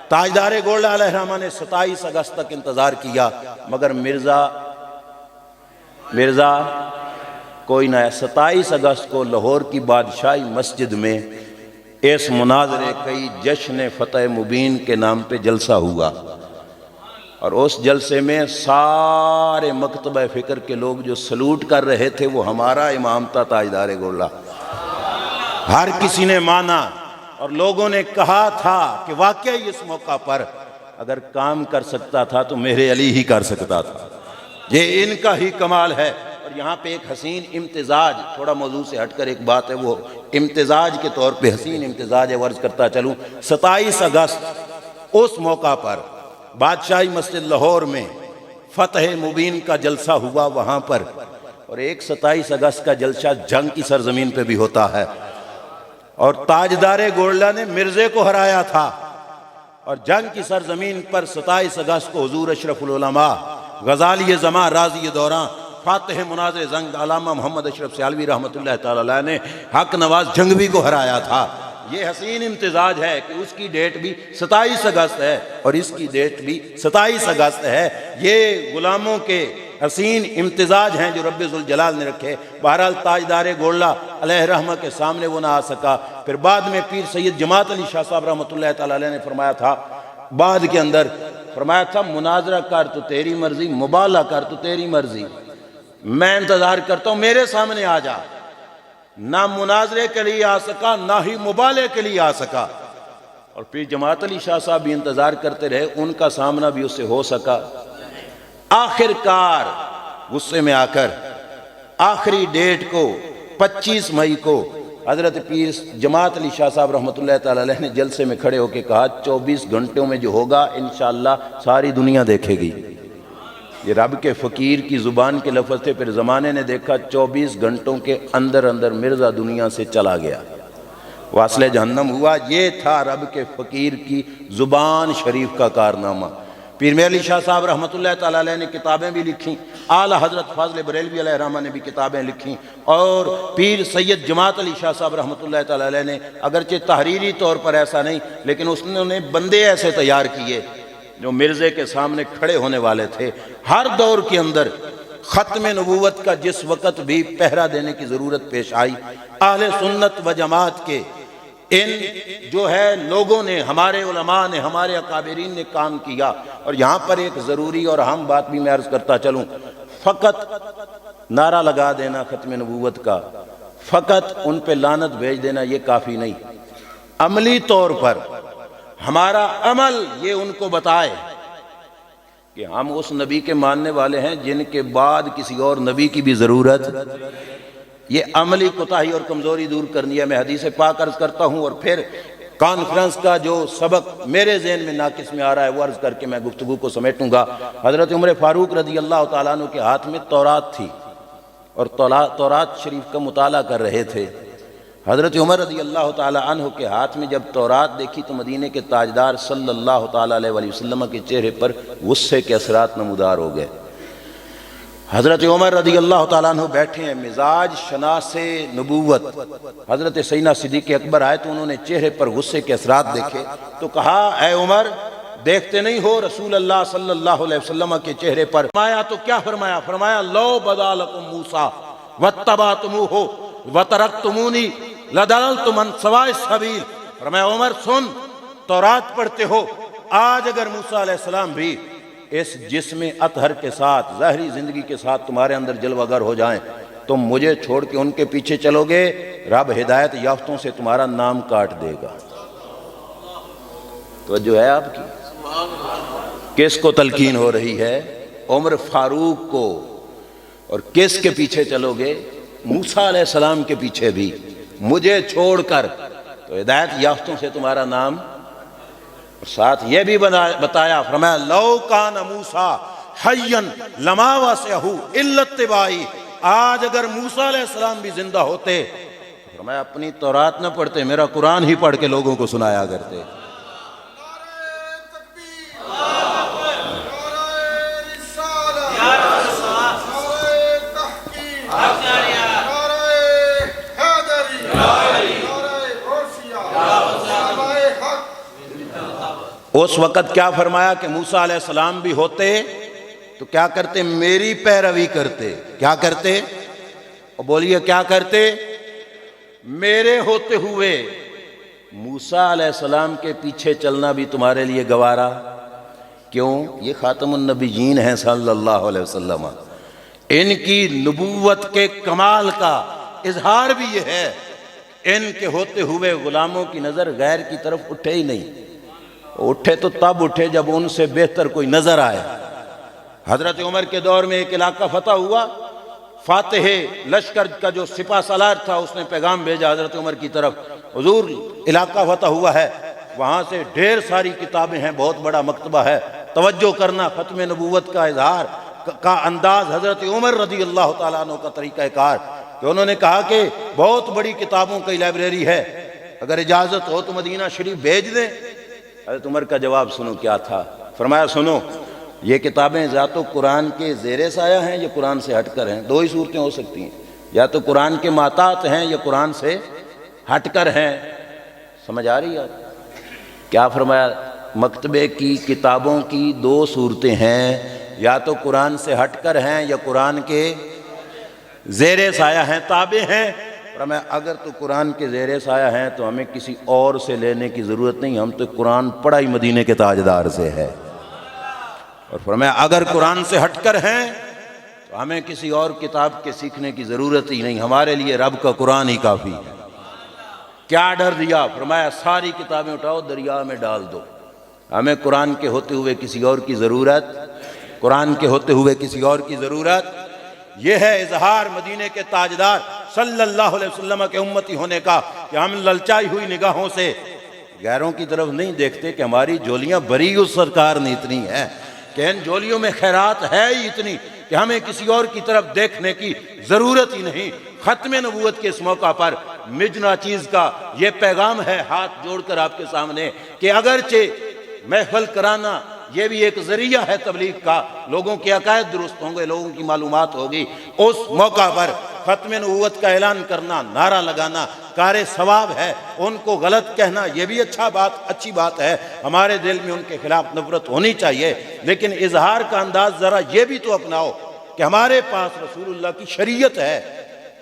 تاجدار گولڑہ علیہ رحمہ نے 27 اگست تک انتظار کیا، مگر مرزا کوئی نہ ہے۔ 27 اگست کو لاہور کی بادشاہی مسجد میں اس مناظرے کئی جشن فتح مبین کے نام پہ جلسہ ہوا، اور اس جلسے میں سارے مکتبہ فکر کے لوگ جو سلوٹ کر رہے تھے وہ ہمارا امام تھا تاجدار گولڑہ، ہر کسی نے مانا، اور لوگوں نے کہا تھا کہ واقعی اس موقع پر اگر کام کر سکتا تھا تو میرے علی ہی کر سکتا تھا، یہ ان کا ہی کمال ہے۔ اور یہاں پہ ایک حسین امتزاج، تھوڑا موضوع سے ہٹ کر ایک بات ہے، وہ امتزاج کے طور پہ حسین امتزاج عرض کرتا چلوں۔ 27 اگست اس موقع پر بادشاہی مسجد لاہور میں فتح مبین کا جلسہ ہوا وہاں پر، اور ایک 27 اگست کا جلسہ جنگ کی سرزمین پہ بھی ہوتا ہے، اور تاجدار گولڑہ نے مرزے کو ہرایا تھا، اور جنگ کی سرزمین پر 27 اگست کو حضور اشرف العلماء غزالی زماں راضی دوراں فاتح مناظر زنگ علامہ محمد اشرف سیالوی رحمۃ اللہ تعالی علیہ نے حق نواز جنگوی کو ہرایا تھا۔ یہ حسین امتزاج ہے کہ اس کی ڈیٹ بھی 27 اگست ہے اور اس کی ڈیٹ بھی 27 اگست ہے۔ یہ غلاموں کے حسین امتزاج ہیں جو رب ذوالجلال نے رکھے۔ بہرحال تاجدار گولڑہ علیہ رحمہ کے سامنے وہ نہ آ سکا۔ پھر بعد میں پیر سید جماعت علی شاہ صاحب رحمۃ اللہ تعالی علیہ نے فرمایا تھا، بعد کے اندر فرمایا تھا، مناظرہ کر تو تیری مرضی، مبالغہ کر تو تیری مرضی، میں انتظار کرتا ہوں میرے سامنے آ جا۔ نہ مناظرے کے لیے آ سکا، نہ ہی مبالغے کے لیے آ سکا، اور پھر جماعت علی شاہ صاحب بھی انتظار کرتے رہے، ان کا سامنا بھی اس سے ہو سکا۔ آخر کار غصے میں آ کر آخری ڈیٹ کو 25 مئی کو حضرت پیر جماعت علی شاہ صاحب رحمۃ اللہ تعالی علیہ نے جلسے میں کھڑے ہو کے کہا 24 گھنٹوں میں جو ہوگا انشاءاللہ ساری دنیا دیکھے گی۔ یہ رب کے فقیر کی زبان کے لفظ تھے۔ پھر زمانے نے دیکھا 24 گھنٹوں کے اندر اندر مرزا دنیا سے چلا گیا، واصل جہنم ہوا۔ یہ تھا رب کے فقیر کی زبان شریف کا کارنامہ۔ پیر میر علی شاہ صاحب رحمۃ اللہ تعالیٰ علیہ نے کتابیں بھی لکھیں، اعلیٰ حضرت فاضل بریلوی علیہ الرحمہ نے بھی کتابیں لکھیں، اور پیر سید جماعت علی شاہ صاحب رحمۃ اللہ تعالیٰ علیہ نے اگرچہ تحریری طور پر ایسا نہیں لیکن انہوں نے بندے ایسے تیار کیے جو مرزے کے سامنے کھڑے ہونے والے تھے۔ ہر دور کے اندر ختم نبوت کا جس وقت بھی پہرا دینے کی ضرورت پیش آئی، اہل سنت و جماعت کے ان جو ہے لوگوں نے، ہمارے علماء نے، ہمارے اکابرین نے کام کیا۔ اور یہاں پر ایک ضروری اور اہم بات بھی میں عرض کرتا چلوں، فقط نعرہ لگا دینا ختم نبوت کا، فقط ان پہ لعنت بھیج دینا یہ کافی نہیں، عملی طور پر ہمارا عمل یہ ان کو بتائے کہ ہم اس نبی کے ماننے والے ہیں جن کے بعد کسی اور نبی کی بھی ضرورت۔ یہ عملی کوتاہی اور کمزوری دور کرنی ہے۔ میں حدیث پاک عرض کرتا ہوں اور پھر کانفرنس کا جو سبق میرے ذہن میں ناقص میں آ رہا ہے وہ عرض کر کے میں گفتگو کو سمیٹوں گا۔ حضرت عمر فاروق رضی اللہ تعالیٰ عنہ کے ہاتھ میں تورات تھی اور تورات شریف کا مطالعہ کر رہے تھے۔ حضرت عمر رضی اللہ تعالیٰ عنہ کے ہاتھ میں جب تورات دیکھی تو مدینہ کے تاجدار صلی اللہ تعالیٰ علیہ وسلم کے چہرے پر غصے کے اثرات نمودار ہو گئے۔ حضرت عمر رضی اللہ تعالیٰ عنہ بیٹھے ہیں، مزاج شناس نبوت حضرت سیدنا صدیق اکبر آئے تو انہوں نے چہرے پر غصے کے اثرات دیکھے تو کہا اے عمر دیکھتے نہیں ہو رسول اللہ صلی اللہ علیہ وسلم کے چہرے پر؟ فرمایا تو کیا فرمایا؟ فرمایا لو بدا لکم موسیٰ واتبعتموہ وترکتمونی لضللتم عن سواء السبیل۔ فرمایا عمر سن، تورات پڑھتے ہو، آج اگر موسیٰ علیہ السلام بھی اس جسم اطہر کے ساتھ ظاہری زندگی کے ساتھ تمہارے اندر جلوہ گر ہو جائیں، تم مجھے چھوڑ کے ان کے پیچھے چلو گے، رب ہدایت یافتوں سے تمہارا نام کاٹ دے گا۔ توجہ ہے آپ کی؟ کس کو تلقین ہو رہی ہے؟ عمر فاروق کو۔ اور کس کے پیچھے چلو گے؟ موسیٰ علیہ السلام کے پیچھے بھی، مجھے چھوڑ کر تو ہدایت یافتوں سے تمہارا نام۔ اور ساتھ یہ بھی بتایا، فرمایا لو کان موسیٰ حیا لما وسعہ الا اتباعی۔ آج اگر موسیٰ علیہ السلام بھی زندہ ہوتے، فرمایا اپنی تورات نہ پڑھتے، میرا قرآن ہی پڑھ کے لوگوں کو سنایا کرتے۔ اس وقت کیا فرمایا کہ موسیٰ علیہ السلام بھی ہوتے تو کیا کرتے؟ میری پیروی کرتے۔ کیا کرتے؟ اور بولیے کیا کرتے؟ میرے ہوتے ہوئے موسیٰ علیہ السلام کے پیچھے چلنا بھی تمہارے لیے گوارا؟ کیوں؟ یہ خاتم النبیین ہیں صلی اللہ علیہ وسلم، ان کی نبوت کے کمال کا اظہار بھی یہ ہے، ان کے ہوتے ہوئے غلاموں کی نظر غیر کی طرف اٹھے ہی نہیں۔ اٹھے تو تب اٹھے جب ان سے بہتر کوئی نظر آئے۔ حضرت عمر کے دور میں ایک علاقہ فتح ہوا، فاتح لشکر کا جو سپہ سالار تھا اس نے پیغام بھیجا حضرت عمر کی طرف، حضور علاقہ فتح ہوا ہے، وہاں سے ڈھیر ساری کتابیں ہیں، بہت بڑا مکتبہ ہے، توجہ کرنا۔ ختم نبوت کا اظہار کا انداز حضرت عمر رضی اللہ تعالیٰ عنہ کا طریقہ کار کہ انہوں نے کہا کہ بہت بڑی کتابوں کی لائبریری ہے، اگر اجازت ہو تو مدینہ شریف بھیج دیں۔ حضرت عمر کا جواب سنو کیا تھا؟ فرمایا سنو، یہ کتابیں یا تو قرآن کے زیر سایہ ہیں یا قرآن سے ہٹ کر ہیں، دو ہی صورتیں ہو سکتی ہیں، یا تو قرآن کے ماتحت ہیں یا قرآن سے ہٹ کر ہیں۔ سمجھ آ رہی ہے؟ کیا فرمایا؟ مکتبے کی کتابوں کی دو صورتیں ہیں، یا تو قرآن سے ہٹ کر ہیں یا قرآن کے زیر سایہ ہیں، تابع ہیں۔ فرمایا اگر تو قرآن کے زیر سایہ ہیں تو ہمیں کسی اور سے لینے کی ضرورت نہیں، ہم تو قرآن پڑھا ہی مدینے کے تاجدار سے ہے۔ اور فرمایا اگر قرآن سے ہٹ کر ہیں تو ہمیں کسی اور کتاب کے سیکھنے کی ضرورت ہی نہیں، ہمارے لیے رب کا قرآن ہی کافی ہے۔ کیا ڈر دیا؟ فرمایا ساری کتابیں اٹھاؤ دریا میں ڈال دو، ہمیں قرآن کے ہوتے ہوئے کسی اور کی ضرورت، قرآن کے ہوتے ہوئے کسی اور کی ضرورت۔ یہ ہے اظہار مدینے کے تاجدار صلی اللہ علیہ وسلم کے امتی ہونے کا کہ ہم للچائی ہوئی نگاہوں سے غیروں کی طرف نہیں دیکھتے کہ ہماری جولیاں بری اس سرکار نے اتنی ہیں کہ ان جولیوں میں خیرات ہے ہی اتنی کہ ہمیں کسی اور کی طرف دیکھنے کی ضرورت ہی نہیں۔ ختم نبوت کے اس موقع پر مجنا چیز کا یہ پیغام ہے ہاتھ جوڑ کر آپ کے سامنے کہ اگرچہ محفل کرانا یہ بھی ایک ذریعہ ہے تبلیغ کا، لوگوں کے عقائد درست ہوں گے، لوگوں کی معلومات ہوگی۔ اس موقع پر ختم نبوت کا اعلان کرنا، نعرہ لگانا کار ثواب ہے، ان کو غلط کہنا یہ بھی اچھی بات ہے، ہمارے دل میں ان کے خلاف نفرت ہونی چاہیے، لیکن اظہار کا انداز ذرا یہ بھی تو اپناؤ کہ ہمارے پاس رسول اللہ کی شریعت ہے،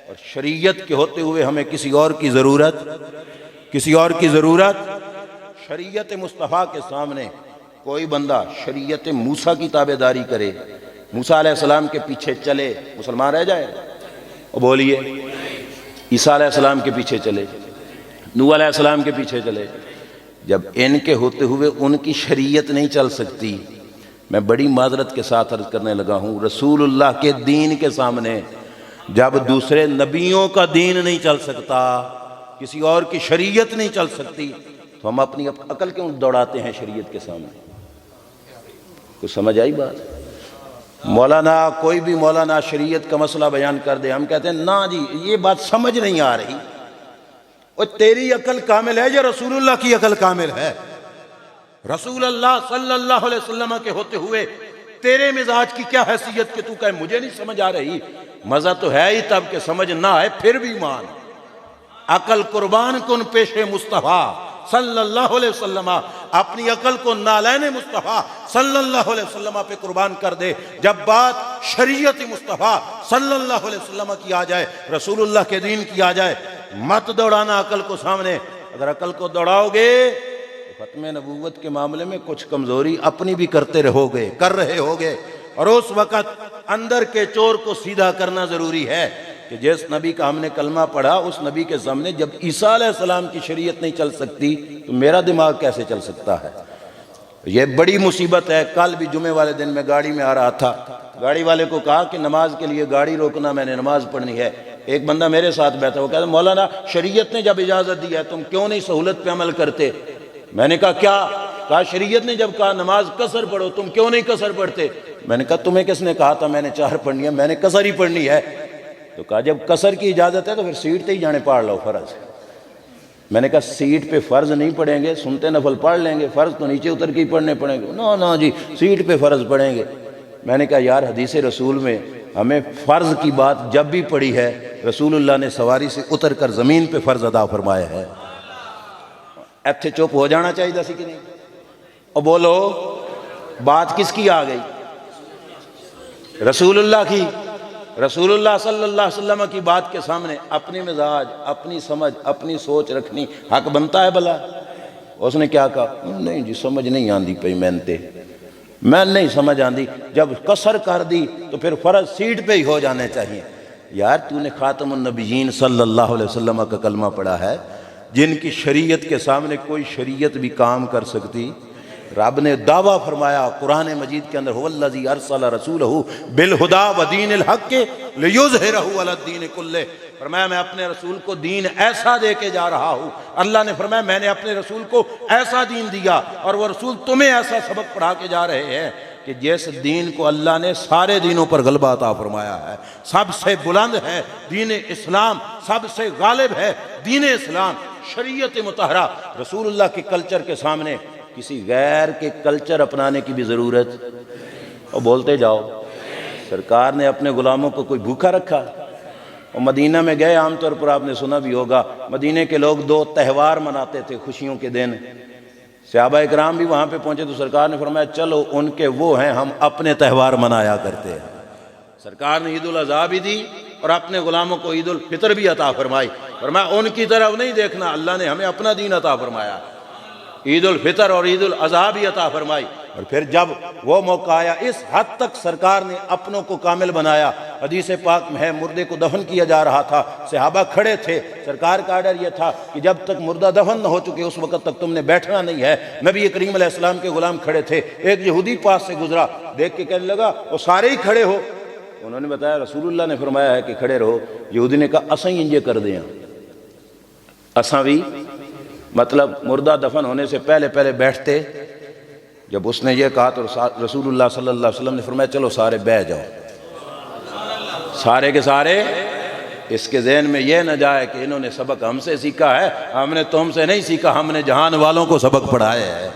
اور شریعت کے ہوتے ہوئے ہمیں کسی اور کی ضرورت شریعت مصطفیٰ کے سامنے کوئی بندہ شریعت موسیٰ کی تابعداری کرے، موسیٰ علیہ السلام کے پیچھے چلے، مسلمان رہ جائے؟ اور بولیے، عیسیٰ علیہ السلام کے پیچھے چلے، نوح علیہ السلام کے پیچھے چلے، جب ان کے ہوتے ہوئے ان کی شریعت نہیں چل سکتی، میں بڑی معذرت کے ساتھ عرض کرنے لگا ہوں، رسول اللہ کے دین کے سامنے جب دوسرے نبیوں کا دین نہیں چل سکتا، کسی اور کی شریعت نہیں چل سکتی، تو ہم اپنی عقل کیوں دوڑاتے ہیں شریعت کے سامنے؟ کچھ سمجھ آئی بات؟ کوئی بھی مولانا شریعت کا مسئلہ بیان کر دے، ہم کہتے ہیں نا جی یہ بات سمجھ نہیں آ رہی۔ اور تیری عقل کامل ہے یا رسول اللہ کی عقل کامل ہے؟ رسول اللہ صلی اللہ علیہ وسلم کے ہوتے ہوئے تیرے مزاج کی کیا حیثیت کہ تو کہے مجھے نہیں سمجھ آ رہی؟ مزہ تو ہے ہی تب کہ سمجھ نہ آئے پھر بھی مان۔ عقل قربان کن پیش مصطفیٰ صلی اللہ علیہ وسلم، اپنی عقل کو نالین مصطفیٰ صلی اللہ علیہ وسلم پہ قربان کر دے۔ جب بات شریعت مصطفیٰ صلی اللہ علیہ وسلم کی آ جائے، رسول اللہ کے دین کی آ جائے، مت دوڑانا عقل کو سامنے۔ اگر عقل کو دوڑاؤ گے تو ختم نبوت کے معاملے میں کچھ کمزوری اپنی بھی کر رہے ہوگے، اور اس وقت اندر کے چور کو سیدھا کرنا ضروری ہے کہ جس نبی کا ہم نے کلمہ پڑھا اس نبی کے سامنے جب عیسیٰ علیہ السلام کی شریعت نہیں چل سکتی تو میرا دماغ کیسے چل سکتا ہے؟ یہ بڑی مصیبت ہے۔ کل بھی جمعے والے دن میں گاڑی میں آ رہا تھا، گاڑی والے کو کہا کہ نماز کے لیے گاڑی روکنا، میں نے نماز پڑھنی ہے۔ ایک بندہ میرے ساتھ بیٹھا، وہ کہتا مولانا شریعت نے جب اجازت دی ہے تم کیوں نہیں سہولت پہ عمل کرتے؟ میں نے کہا کیا؟ کہا شریعت نے جب کہا نماز قصر پڑھو تم کیوں نہیں قصر پڑھتے؟ میں نے کہا تمہیں کس نے کہا تھا میں نے 4 پڑھنی ہے؟ میں نے قصر ہی پڑھنی ہے۔ تو کہا جب قصر کی اجازت ہے تو پھر سیٹ تے ہی جانے پڑھ لو فرض۔ میں نے کہا سیٹ پہ فرض نہیں پڑھیں گے، سنتے نفل پڑھ لیں گے، فرض تو نیچے اتر کے ہی پڑھنے پڑیں گے۔ نا جی سیٹ پہ فرض پڑھیں گے۔ میں نے کہا یار حدیث رسول میں ہمیں فرض کی بات جب بھی پڑھی ہے رسول اللہ نے سواری سے اتر کر زمین پہ فرض ادا فرمایا ہے۔ ایتھے چپ ہو جانا چاہیے سی کہ نہیں؟ اور بولو بات کس کی آ گئی؟ رسول اللہ کی۔ رسول اللہ صلی اللہ علیہ وسلم کی بات کے سامنے اپنی مزاج، اپنی سمجھ، اپنی سوچ رکھنی حق بنتا ہے بھلا؟ اس نے کیا کہا؟ نہیں جی سمجھ نہیں آندی پئی میں نہیں سمجھ آندی، جب قصر کر دی تو پھر فرض سیٹ پہ ہی ہو جانے چاہیے۔ یار تو نے خاتم النبیین صلی اللہ علیہ وسلم کا کلمہ پڑھا ہے، جن کی شریعت کے سامنے کوئی شریعت بھی کام کر سکتی؟ رب نے دعویٰ فرمایا قرآن مجید کے اندر هو الذی ارسل رسولہ بالہدی ودین الحق لیظہرہ علی الدین کلہ، فرمایا میں اپنے رسول کو دین ایسا دے کے جا رہا ہوں۔ اللہ نے فرمایا میں نے اپنے رسول کو ایسا دین دیا، اور وہ رسول تمہیں ایسا سبق پڑھا کے جا رہے ہیں کہ جس دین کو اللہ نے سارے دینوں پر غلبہ عطا فرمایا ہے، سب سے بلند ہے دین اسلام، سب سے غالب ہے دین اسلام، شریعت مطہرہ۔ رسول اللہ کے کلچر کے سامنے کسی غیر کے کلچر اپنانے کی بھی ضرورت؟ اور بولتے جاؤ۔ سرکار نے اپنے غلاموں کو کوئی بھوکا رکھا؟ اور مدینہ میں گئے، عام طور پر آپ نے سنا بھی ہوگا مدینہ کے لوگ 2 تہوار مناتے تھے خوشیوں کے دن۔ صحابہ اکرام بھی وہاں پہ پہنچے تو سرکار نے فرمایا چلو ان کے وہ ہیں، ہم اپنے تہوار منایا کرتے ہیں۔ سرکار نے عید الاضحیٰ بھی دی اور اپنے غلاموں کو عید الفطر بھی عطا فرمائی۔ فرمایا ان کی طرف نہیں دیکھنا، اللہ نے ہمیں اپنا دین عطا فرمایا، عید الفطر اور عید الاضحیٰ بھی عطا فرمائی۔ اور پھر جب وہ موقع آیا، اس حد تک سرکار نے اپنوں کو کامل بنایا۔ حدیث پاک میں ہے مردے کو دفن کیا جا رہا تھا، صحابہ کھڑے تھے، سرکار کا آرڈر یہ تھا کہ جب تک مردہ دفن نہ ہو چکے اس وقت تک تم نے بیٹھنا نہیں ہے۔ نبی کریم علیہ السلام کے غلام کھڑے تھے، ایک یہودی پاس سے گزرا، دیکھ کے کہنے لگا وہ سارے ہی کھڑے ہو؟ انہوں نے بتایا رسول اللہ نے فرمایا ہے کہ کھڑے رہو۔ یہودی نے کہا اساں ہی انجے کر دیں، اساں بھی، مطلب مردہ دفن ہونے سے پہلے بیٹھتے۔ جب اس نے یہ کہا تو رسول اللہ صلی اللہ علیہ وسلم نے فرمایا چلو سارے بیٹھ جاؤ۔ سارے کے سارے، اس کے ذہن میں یہ نہ جائے کہ انہوں نے سبق ہم سے سیکھا ہے، ہم نے تم سے نہیں سیکھا، ہم نے جہان والوں کو سبق پڑھایا ہے۔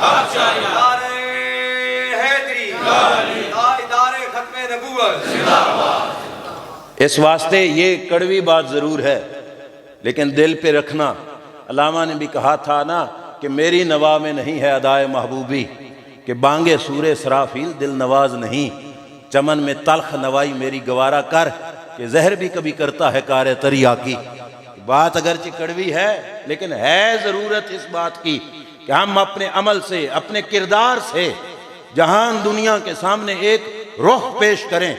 ادارے حیدری ادارے ختم نبوت۔ اس واسطے یہ کڑوی بات ضرور ہے لیکن دل پہ رکھنا۔ علامہ نے بھی کہا تھا نا کہ میری نوا میں نہیں ہے ادائے محبوبی، کہ بانگے سور اسرافیل دل نواز نہیں، چمن میں تلخ نوائی میری گوارا کر، کہ زہر بھی کبھی کرتا ہے کار تریاکی۔ بات اگرچہ کڑوی ہے لیکن ہے ضرورت اس بات کی کہ ہم اپنے عمل سے، اپنے کردار سے جہان دنیا کے سامنے ایک رخ پیش کریں۔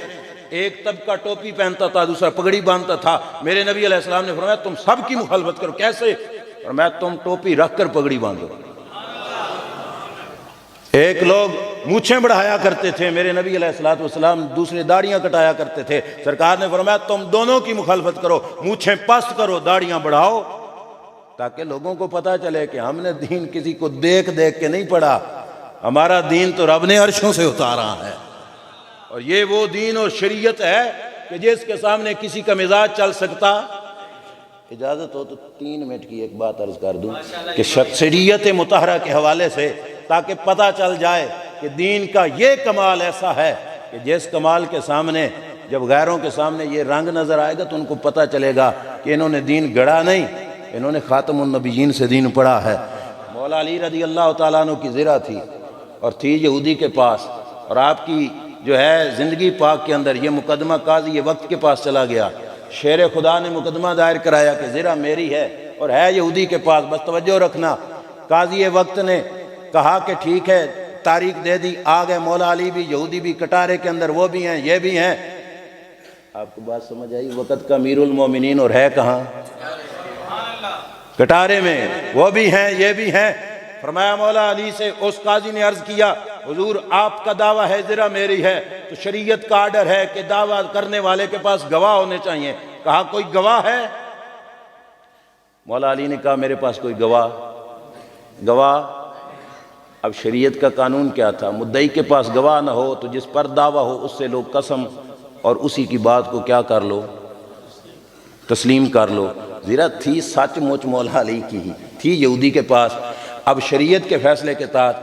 ایک طبقہ ٹوپی پہنتا تھا، دوسرا پگڑی باندھتا تھا۔ میرے نبی علیہ السلام نے فرمایا تم سب کی مخالفت کرو۔ کیسے؟ فرمایا تم ٹوپی رکھ کر پگڑی باندھو۔ ایک لوگ مونچھیں بڑھایا کرتے تھے، میرے نبی علیہ السلام دوسرے داڑیاں کٹایا کرتے تھے۔ سرکار نے فرمایا تم دونوں کی مخالفت کرو، مونچھیں پست کرو، داڑیاں بڑھاؤ، تاکہ لوگوں کو پتہ چلے کہ ہم نے دین کسی کو دیکھ دیکھ کے نہیں پڑھا، ہمارا دین تو رب نے عرشوں سے اتارا ہے۔ اور یہ وہ دین اور شریعت ہے کہ جس کے سامنے کسی کا مزاج چل سکتا۔ اجازت ہو تو 3 منٹ کی ایک بات عرض کر دوں کہ شریعت مطہرہ کے حوالے سے، تاکہ پتہ چل جائے کہ دین کا یہ کمال ایسا ہے کہ جس کمال کے سامنے جب غیروں کے سامنے یہ رنگ نظر آئے گا تو ان کو پتہ چلے گا کہ انہوں نے دین گڑھا نہیں، انہوں نے خاتم النبیین سے دین پڑھا ہے۔ مولا علی رضی اللہ تعالیٰ عنہ کی زرہ تھی اور تھی یہودی کے پاس، اور آپ کی جو ہے زندگی پاک کے اندر یہ مقدمہ قاضی وقت کے پاس چلا گیا۔ شیر خدا نے مقدمہ دائر کرایا کہ زرہ میری ہے اور ہے یہودی کے پاس، بس توجہ رکھنا۔ قاضی وقت نے کہا کہ ٹھیک ہے، تاریخ دے دی، آ گئے مولا علی بھی، یہودی بھی، کٹارے کے اندر وہ بھی ہیں، یہ بھی ہیں۔ آپ کو بات سمجھ آئی؟ وقت کا امیر المومنین اور ہے کہاں؟ کٹارے میں، وہ بھی ہیں یہ بھی ہیں۔ فرمایا مولا علی سے اس قاضی نے عرض کیا حضور آپ کا دعویٰ ہے زرہ میری ہے، تو شریعت کا آرڈر ہے کہ دعویٰ کرنے والے کے پاس گواہ ہونے چاہیے۔ کہا کوئی گواہ ہے؟ مولا علی نے کہا میرے پاس کوئی گواہ۔ اب شریعت کا قانون کیا تھا؟ مدعی کے پاس گواہ نہ ہو تو جس پر دعویٰ ہو اس سے لوگ قسم اور اسی کی بات کو کیا کر لو؟ تسلیم کر لو۔ زرہ تھی سچ مچ مولا علی کی ہی تھی، یہودی کے پاس۔ اب شریعت کے فیصلے کے تحت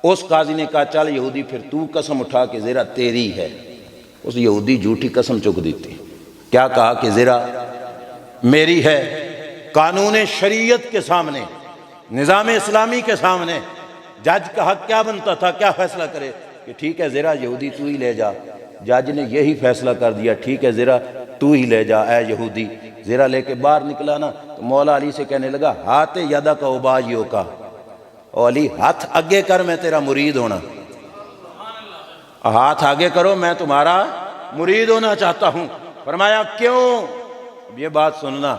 اس قاضی نے کہا چل یہودی پھر تو قسم اٹھا کہ زرہ تیری ہے۔ اس یہودی جھوٹی قسم چک دیتی۔ کیا کہا کہ زرہ میری ہے۔ قانون شریعت کے سامنے، نظام اسلامی کے سامنے جج کا حق کیا بنتا تھا؟ کیا فیصلہ کرے کہ ٹھیک ہے زرہ یہودی تو ہی لے جا۔ جج نے یہی فیصلہ کر دیا ٹھیک ہے زرہ تو ہی لے جا اے یہودی۔ زرہ لے کے باہر نکلا نا تو مولا علی سے کہنے لگا ہاتھ یدا کا اباجیو کا، او علی ہاتھ آگے کر میں تیرا مرید ہونا، ہاتھ آگے کرو میں تمہارا مرید ہونا چاہتا ہوں۔ فرمایا کیوں؟ یہ بات سننا۔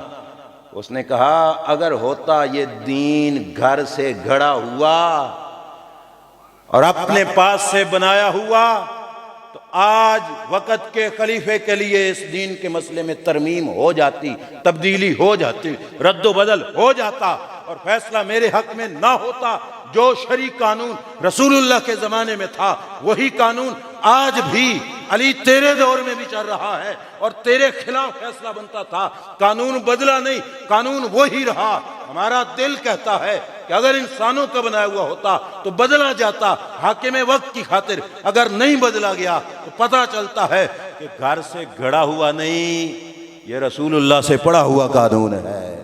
اس نے کہا اگر ہوتا یہ دین گھر سے گھڑا ہوا اور اپنے پاس سے بنایا ہوا تو آج وقت کے خلیفے کے لیے اس دین کے مسئلے میں ترمیم ہو جاتی، تبدیلی ہو جاتی، رد و بدل ہو جاتا، اور فیصلہ میرے حق میں نہ ہوتا۔ جو شرعی قانون رسول اللہ کے زمانے میں تھا وہی قانون آج بھی علی تیرے دور میں بھی چل رہا ہے اور تیرے خلاف فیصلہ بنتا تھا۔ قانون بدلا نہیں، قانون وہی رہا۔ ہمارا دل کہتا ہے کہ اگر انسانوں کا بنایا ہوا ہوتا تو بدلا جاتا، حاکم وقت کی خاطر۔ اگر نہیں بدلا گیا تو پتہ چلتا ہے کہ گھر سے گھڑا ہوا نہیں، یہ رسول اللہ سے پڑھا ہوا قانون ہے۔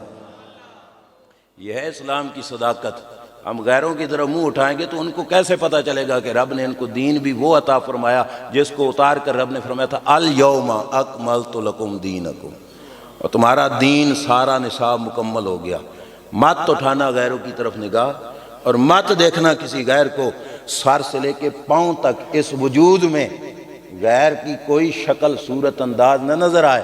یہ ہے اسلام کی صداقت۔ ہم غیروں کی طرف منہ اٹھائیں گے تو ان کو کیسے پتہ چلے گا کہ رب نے ان کو دین بھی وہ عطا فرمایا جس کو اتار کر رب نے فرمایا تھا الیوم اکملت لکم دینکم، اور تمہارا دین سارا نصاب مکمل ہو گیا۔ مت اٹھانا غیروں کی طرف نگاہ، اور مت دیکھنا کسی غیر کو سر سے لے کے پاؤں تک اس وجود میں غیر کی کوئی شکل صورت انداز نہ نظر آئے۔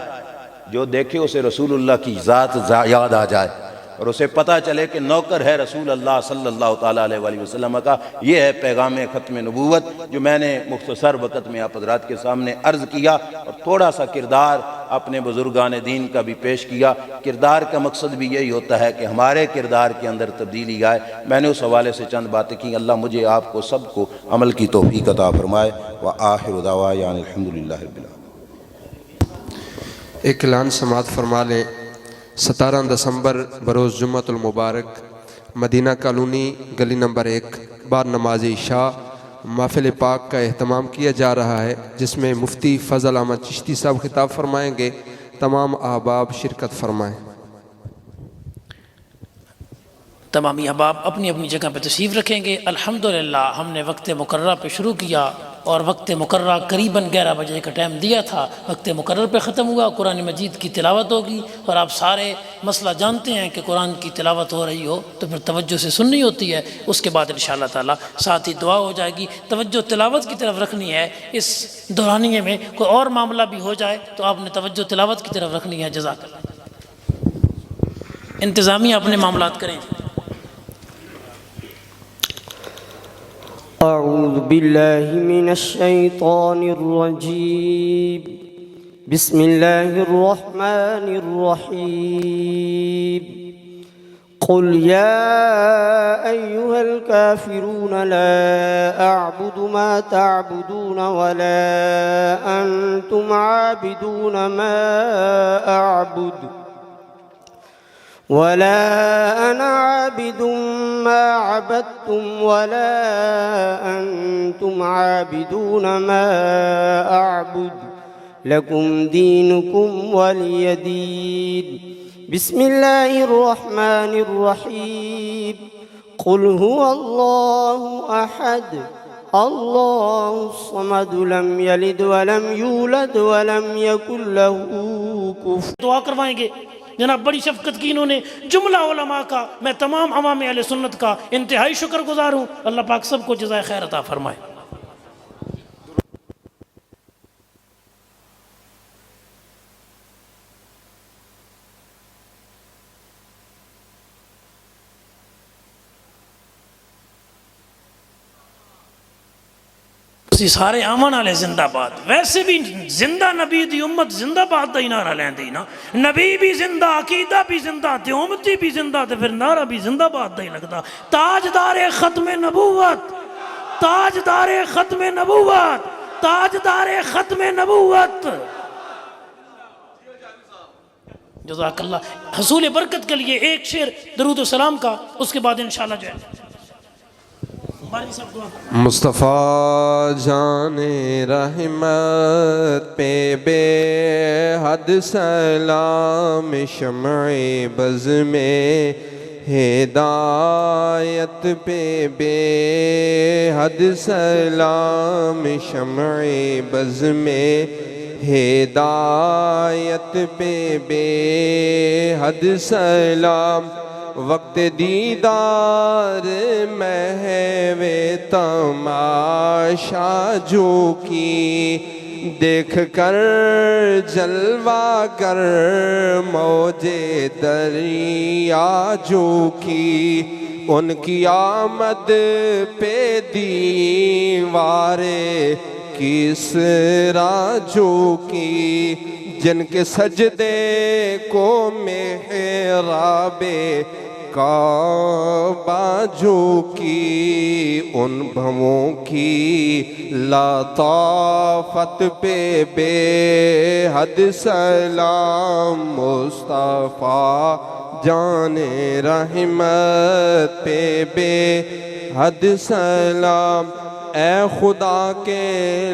جو دیکھے اسے رسول اللہ کی ذات یاد آ جائے اور اسے پتہ چلے کہ نوکر ہے رسول اللہ صلی اللہ تعالیٰ علیہ وآلہ وسلم کا۔ یہ ہے پیغام ختم نبوت جو میں نے مختصر وقت میں آپ حضرات کے سامنے عرض کیا، اور تھوڑا سا کردار اپنے بزرگان دین کا بھی پیش کیا۔ کردار کا مقصد بھی یہی ہوتا ہے کہ ہمارے کردار کے اندر تبدیلی آئے۔ میں نے اس حوالے سے چند باتیں کی۔ اللہ مجھے آپ کو سب کو عمل کی توفیق عطا فرمائے۔ وآخر دعوانا الحمدللہ رب العالمین۔ ایک اعلان سماعت فرما لیں۔ 17 دسمبر بروز جمعۃ المبارک مدینہ کالونی گلی نمبر 1 بعد نماز عشاء محفل پاک کا اہتمام کیا جا رہا ہے، جس میں مفتی فضل احمد چشتی صاحب خطاب فرمائیں گے۔ تمام احباب شرکت فرمائیں۔ تمامی احباب اپنی اپنی جگہ پہ تشریف رکھیں گے۔ الحمدللہ ہم نے وقت مقررہ پہ شروع کیا اور وقت مقررہ قریباً 11 بجے کا ٹائم دیا تھا، وقت مقرر پہ ختم ہوا۔ قرآن مجید کی تلاوت ہوگی اور آپ سارے مسئلہ جانتے ہیں کہ قرآن کی تلاوت ہو رہی ہو تو پھر توجہ سے سننی ہوتی ہے، اس کے بعد انشاءاللہ تعالیٰ ساتھ ہی دعا ہو جائے گی۔ توجہ تلاوت کی طرف رکھنی ہے، اس دورانیے میں کوئی اور معاملہ بھی ہو جائے تو آپ نے توجہ تلاوت کی طرف رکھنی ہے۔ جزاک اللہ۔ انتظامیہ اپنے معاملات کریں۔ أعوذ بالله من الشيطان الرجيم بسم الله الرحمن الرحيم قل يا أيها الكافرون لا أعبد ما تعبدون ولا أنتم عابدون ما أعبد ولا أنا عابد ما عبدتم ولا أنتم عابدون ما أعبد لكم دينكم ولي دين بسم الله الرحمن الرحيم قل هو الله أحد الله الصمد لم يلد ولم يولد ولم يكن له كفوا دعا کروائیں گے۔ جناب بڑی شفقت کی انہوں نے جملہ علماء کا، میں تمام عوام اہل سنت کا انتہائی شکر گزار ہوں۔ اللہ پاک سب کو جزائے خیر عطا فرمائے۔ سارے آمن والے زندہ باد۔ ویسے بھی زندہ نبی دی امت زندہ باد دا ہی نعرہ لین دی نا، نبی بھی زندہ، عقیدہ بھی زندہ تے امتی بھی زندہ تے پھر نعرہ بھی زندہ باد دا ہی لگتا۔ تاجدار ختم نبوت، تاجدار ختم نبوت، تاجدار ختم نبوت۔ جزاک اللہ۔ حصول برکت کے لیے ایک شعر درود و سلام کا، اس کے بعد انشاءاللہ جو ہے مصطفیٰ جان رحمت پہ بے حد سلام، شمع بز میں ہدایت پہ بے حد سلام، شمع بز میں ہدایت پہ بے حد سلام، وقت دیدار محو تماشا جو کی، دیکھ کر جلوہ گر موج دریا جو کی، ان کی آمد پہ دیوار کسریٰ جو کی، جن کے سجدے کو محراب کعبہ جو کی، ان بھووں کی لطافت پہ بے حد سلام، مصطفیٰ جان رحمت پہ بے حد سلام، اے خدا کے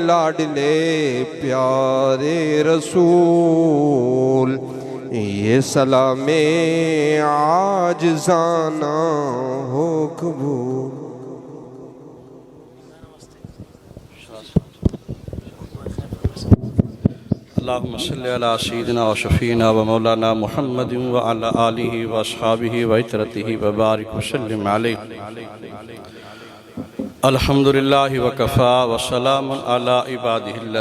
لاڈلے پیارے رسول، یہ سلام عاجزانہ ہو قبول۔ اللہم صلی علی سیدنا و شفینا و مولانا محمد و علی آلہ و اصحابہ و عطرتہ و بارک وسلم علیہ۔ الحمدللہ وکفا و سلام علی عبادہ اللہ